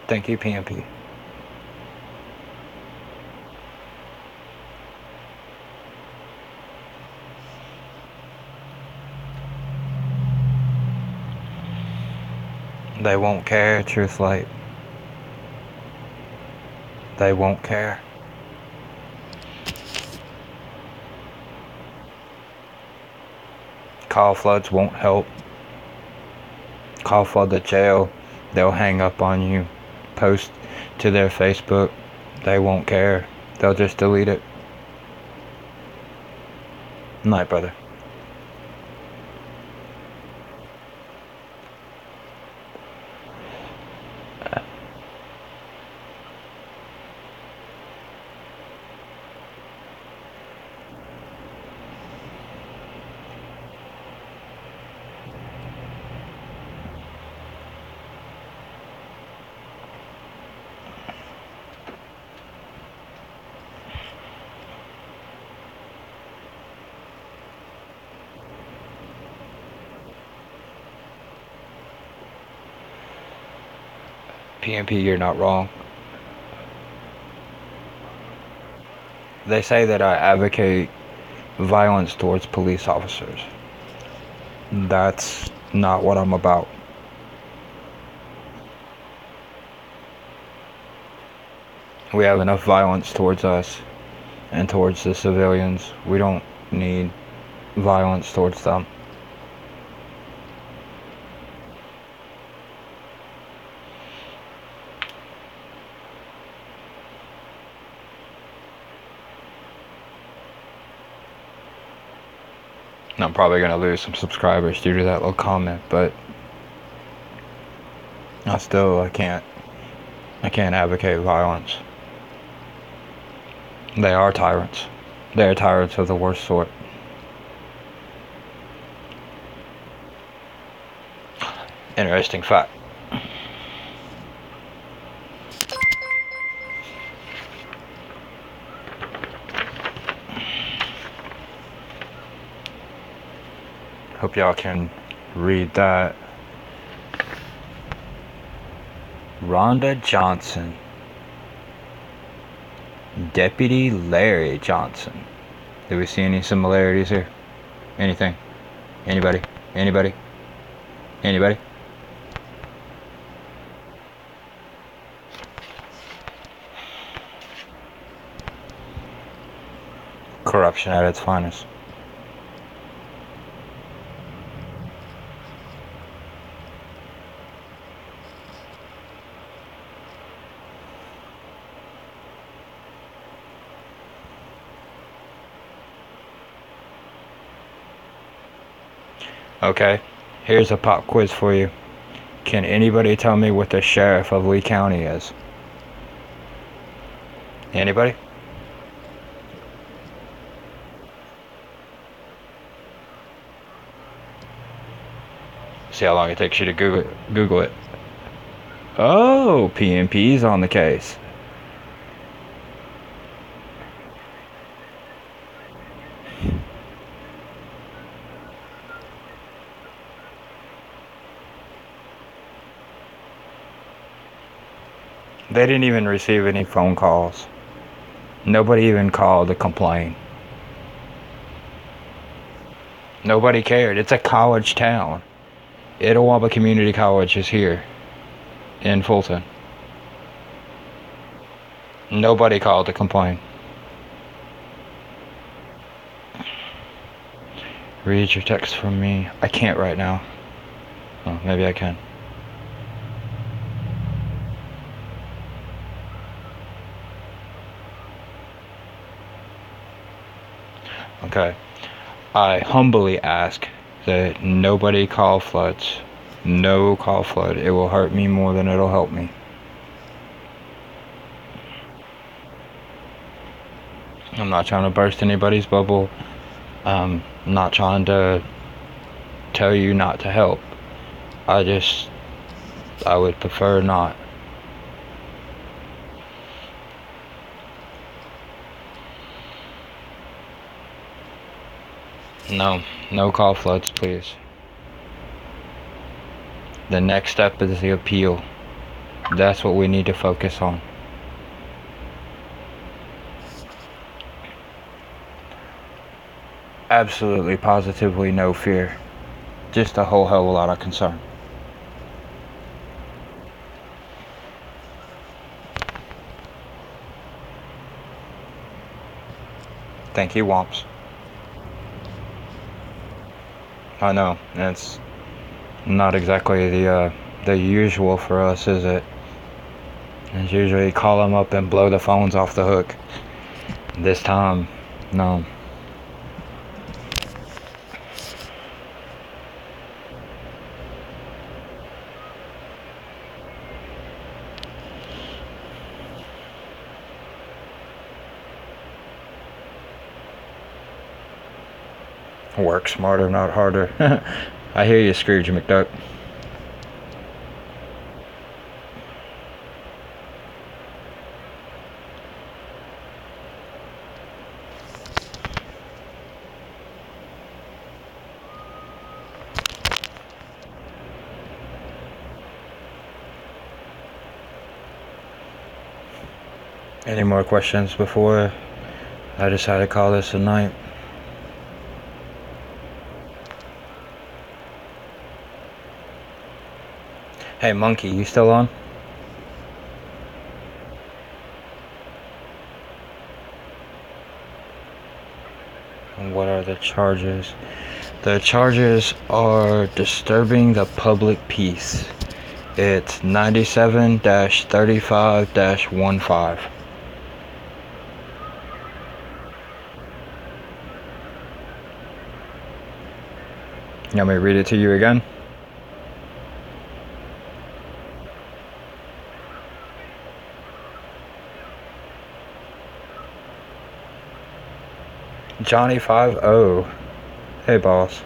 Thank you, PMP. They won't care, Truth Light. They won't care. Call floods won't help. Call flood the jail. They'll hang up on you. Post to their Facebook. They won't care. They'll just delete it. Night, brother. PMP, you're not wrong. They say that I advocate violence towards police officers. That's not what I'm about. We have enough violence towards us and towards the civilians. We don't need violence towards them. I'm probably going to lose some subscribers due to that little comment, but I can't advocate violence. They are tyrants. They are tyrants of the worst sort. Interesting fact. Hope y'all can read that. Rhonda Johnson. Deputy Larry Johnson. Do we see any similarities here? Anything? Anybody? Anybody? Anybody? Corruption at its finest. Okay, here's a pop quiz for you. Can anybody tell me what the sheriff of Lee County is? Anybody? See how long it takes you to Google it. Oh, PMP's on the case. They didn't even receive any phone calls. Nobody even called to complain. Nobody cared. It's a college town. Itawamba Community College is here in Fulton. Nobody called to complain. read your text from me. I can't right now. Oh, maybe I can. Okay. I humbly ask that nobody call floods. No call flood. It will hurt me more than it'll help me. I'm not trying to burst anybody's bubble. I'm not trying to tell you not to help. I would prefer not. No call floods, please. The next step is the appeal. That's what we need to focus on. Absolutely, positively no fear. Just a whole hell of a lot of concern. Thank you, Womps. I know, it's not exactly the usual for us, is it? It's usually call them up and blow the phones off the hook. This time, no. Work smarter, not harder. I hear you, Scrooge McDuck. Any more questions before I decide to call this a night? Hey, Monkey, you still on? And what are the charges? The charges are disturbing the public peace. It's 97-35-15. You want me to read it to you again? Johnny 5-0. Hey, boss.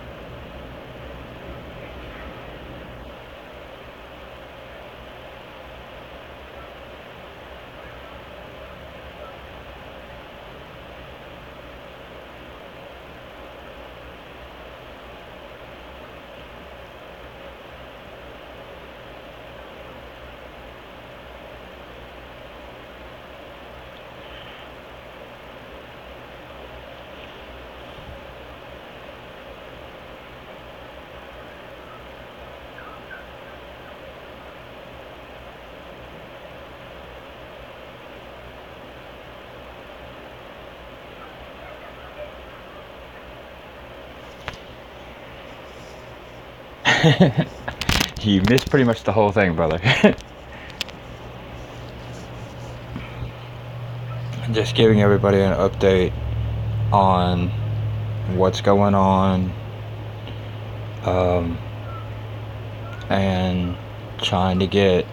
You missed pretty much the whole thing, brother. Just giving everybody an update on what's going on, and trying to get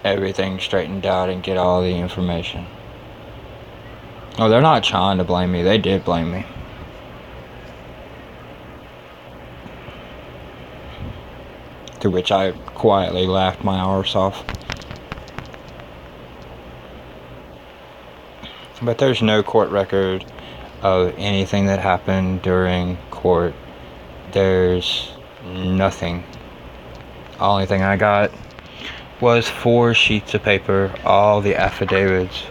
everything straightened out and get all the information. Oh, they're not trying to blame me. They did blame me. To which I quietly laughed my arse off. But there's no court record of anything that happened during court. There's nothing. Only thing I got was 4 sheets of paper, all the affidavits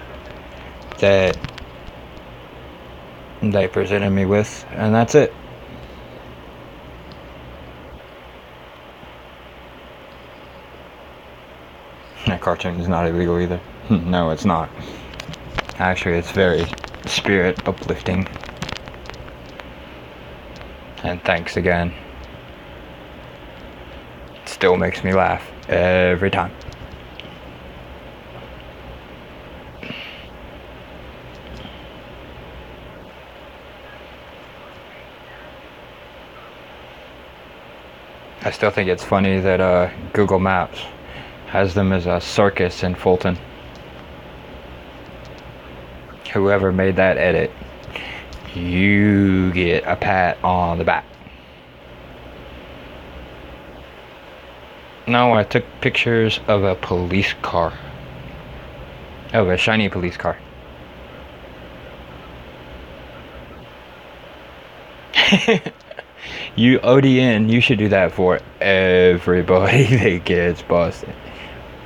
that they presented me with, and that's it. That cartoon is not illegal either. No, it's not. Actually, it's very spirit uplifting. And thanks again. It still makes me laugh every time. I still think it's funny that Google Maps has them as a circus in Fulton. Whoever made that edit, you get a pat on the back. No, I took pictures of a police car. Of a shiny police car. You ODN, you should do that for everybody that gets busted.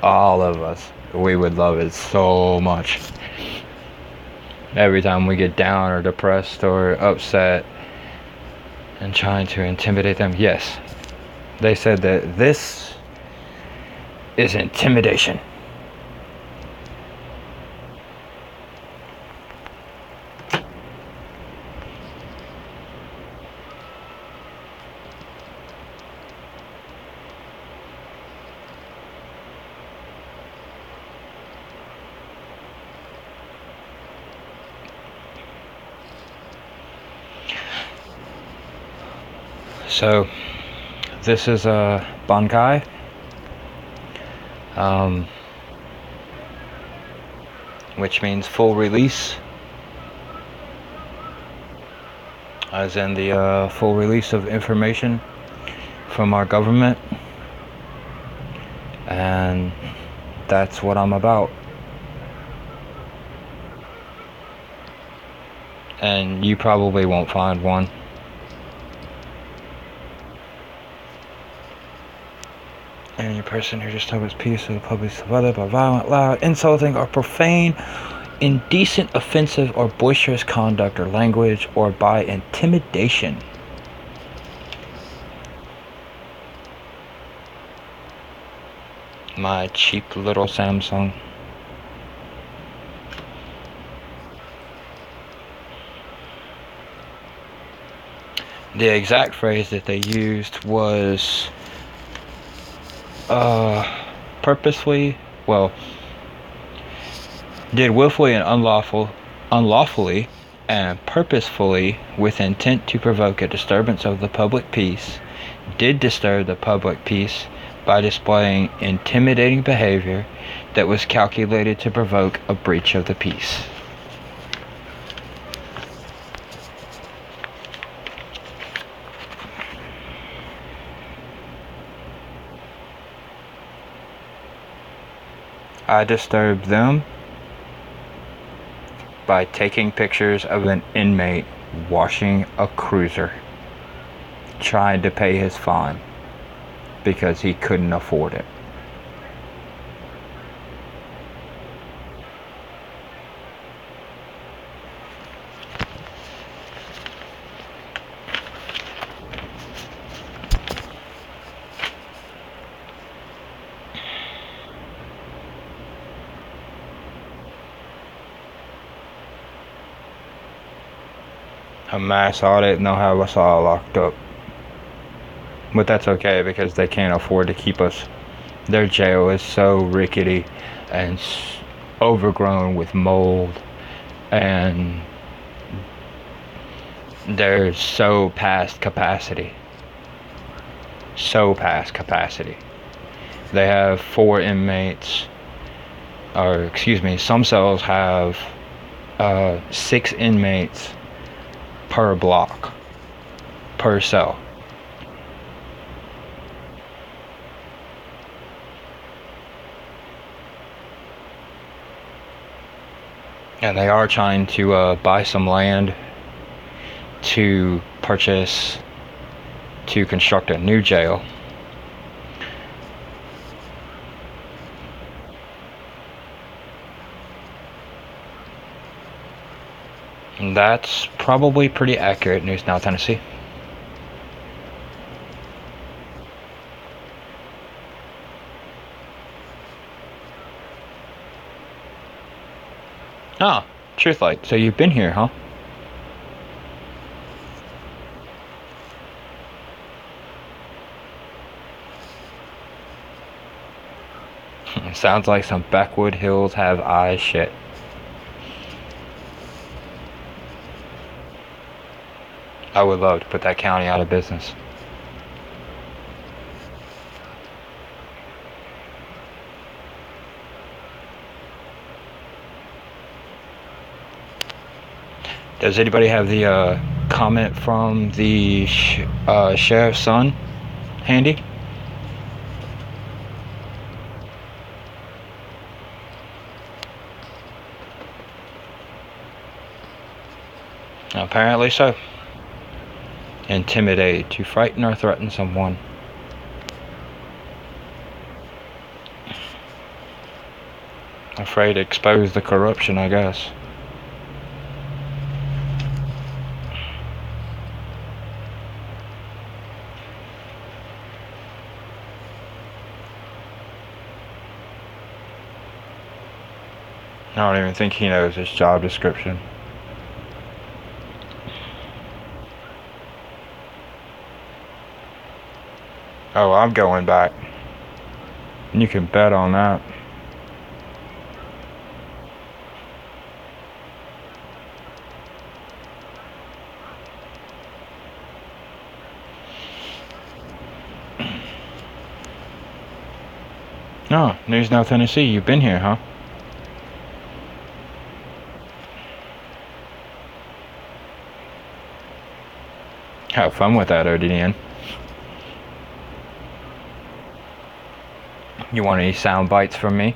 All of us. We would love it so much. Every time we get down or depressed or upset and trying to intimidate them, yes. They said that this is intimidation. So, this is a Bankai. Which means full release. As in the full release of information from our government. And that's what I'm about. And you probably won't find one. Any person who disturbs peace of the public, whether by violent, loud, insulting, or profane, indecent, offensive, or boisterous conduct or language, or by intimidation. My cheap little Samsung. The exact phrase that they used was purposely, did willfully and unlawfully and purposefully with intent to provoke a disturbance of the public peace, did disturb the public peace by displaying intimidating behavior that was calculated to provoke a breach of the peace. I disturbed them by taking pictures of an inmate washing a cruiser, trying to pay his fine because he couldn't afford it. A mass audit and they'll have us all locked up. But that's okay because they can't afford to keep us. Their jail is so rickety and overgrown with mold, and they're so past capacity. So past capacity. They have 4 inmates, or excuse me, some cells have 6 inmates per block, per cell. And they are trying to buy some land to purchase, to construct a new jail. And that's probably pretty accurate news now, Tennessee. Ah, Truth Light. So you've been here, huh? It sounds like some backwood hills have eyes shit. I would love to put that county out of business. Does anybody have the comment from the sheriff's son handy? Apparently so. Intimidate, to frighten or threaten someone. Afraid to expose the corruption, I guess. I don't even think he knows his job description. Oh, I'm going back. You can bet on that. No, News Now, Tennessee. You've been here, huh? Have fun with that, ODN. You want any sound bites from me?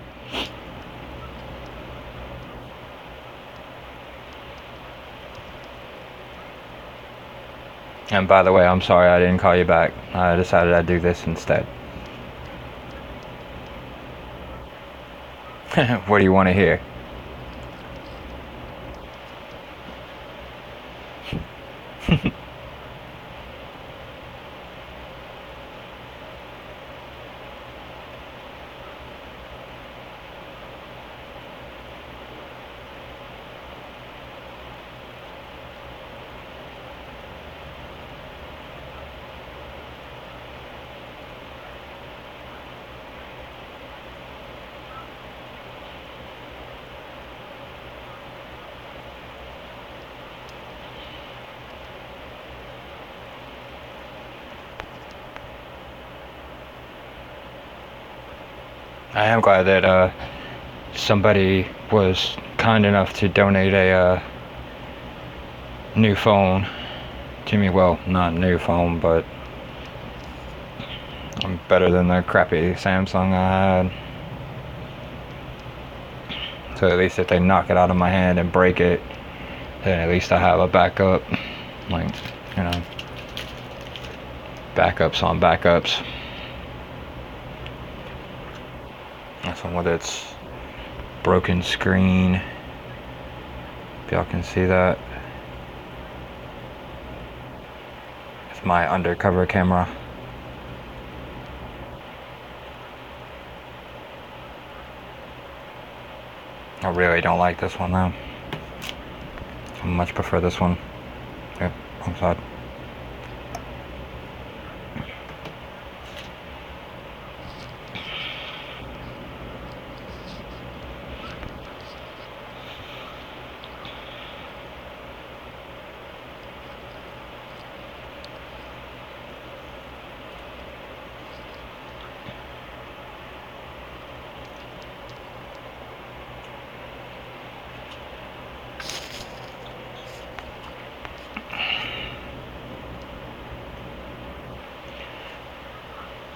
And by the way, I'm sorry I didn't call you back. I decided I'd do this instead. What do you want to hear? I am glad that somebody was kind enough to donate a new phone to me. Well, not a new phone, but better than the crappy Samsung I had. So at least if they knock it out of my hand and break it, then at least I have a backup. Like, you know, backups on backups. That's one with its broken screen. If y'all can see that. It's my undercover camera. I really don't like this one though. I much prefer this one. Yep, wrong side.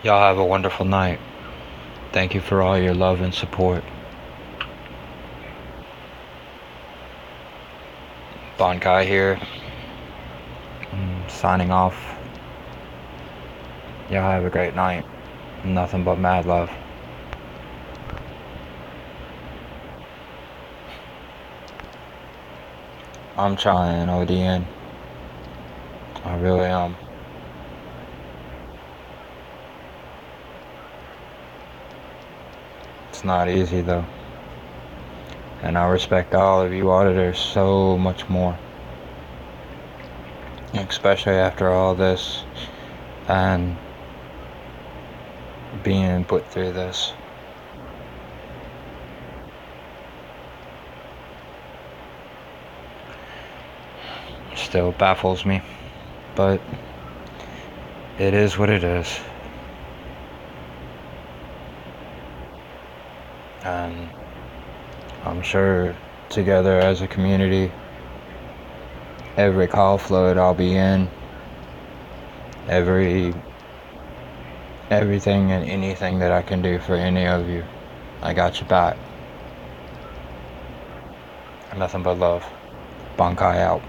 Y'all have a wonderful night. Thank you for all your love and support. Bankai here. Signing off. Y'all have a great night. Nothing but mad love. I'm trying, ODN. I really am. It's not easy though. And I respect all of you auditors so much more. Especially after all this and being put through this. still baffles me. But it is what it is. And I'm sure together as a community, every call float I'll be in, everything and anything that I can do for any of you, I got your back. Nothing but love. Bankai out.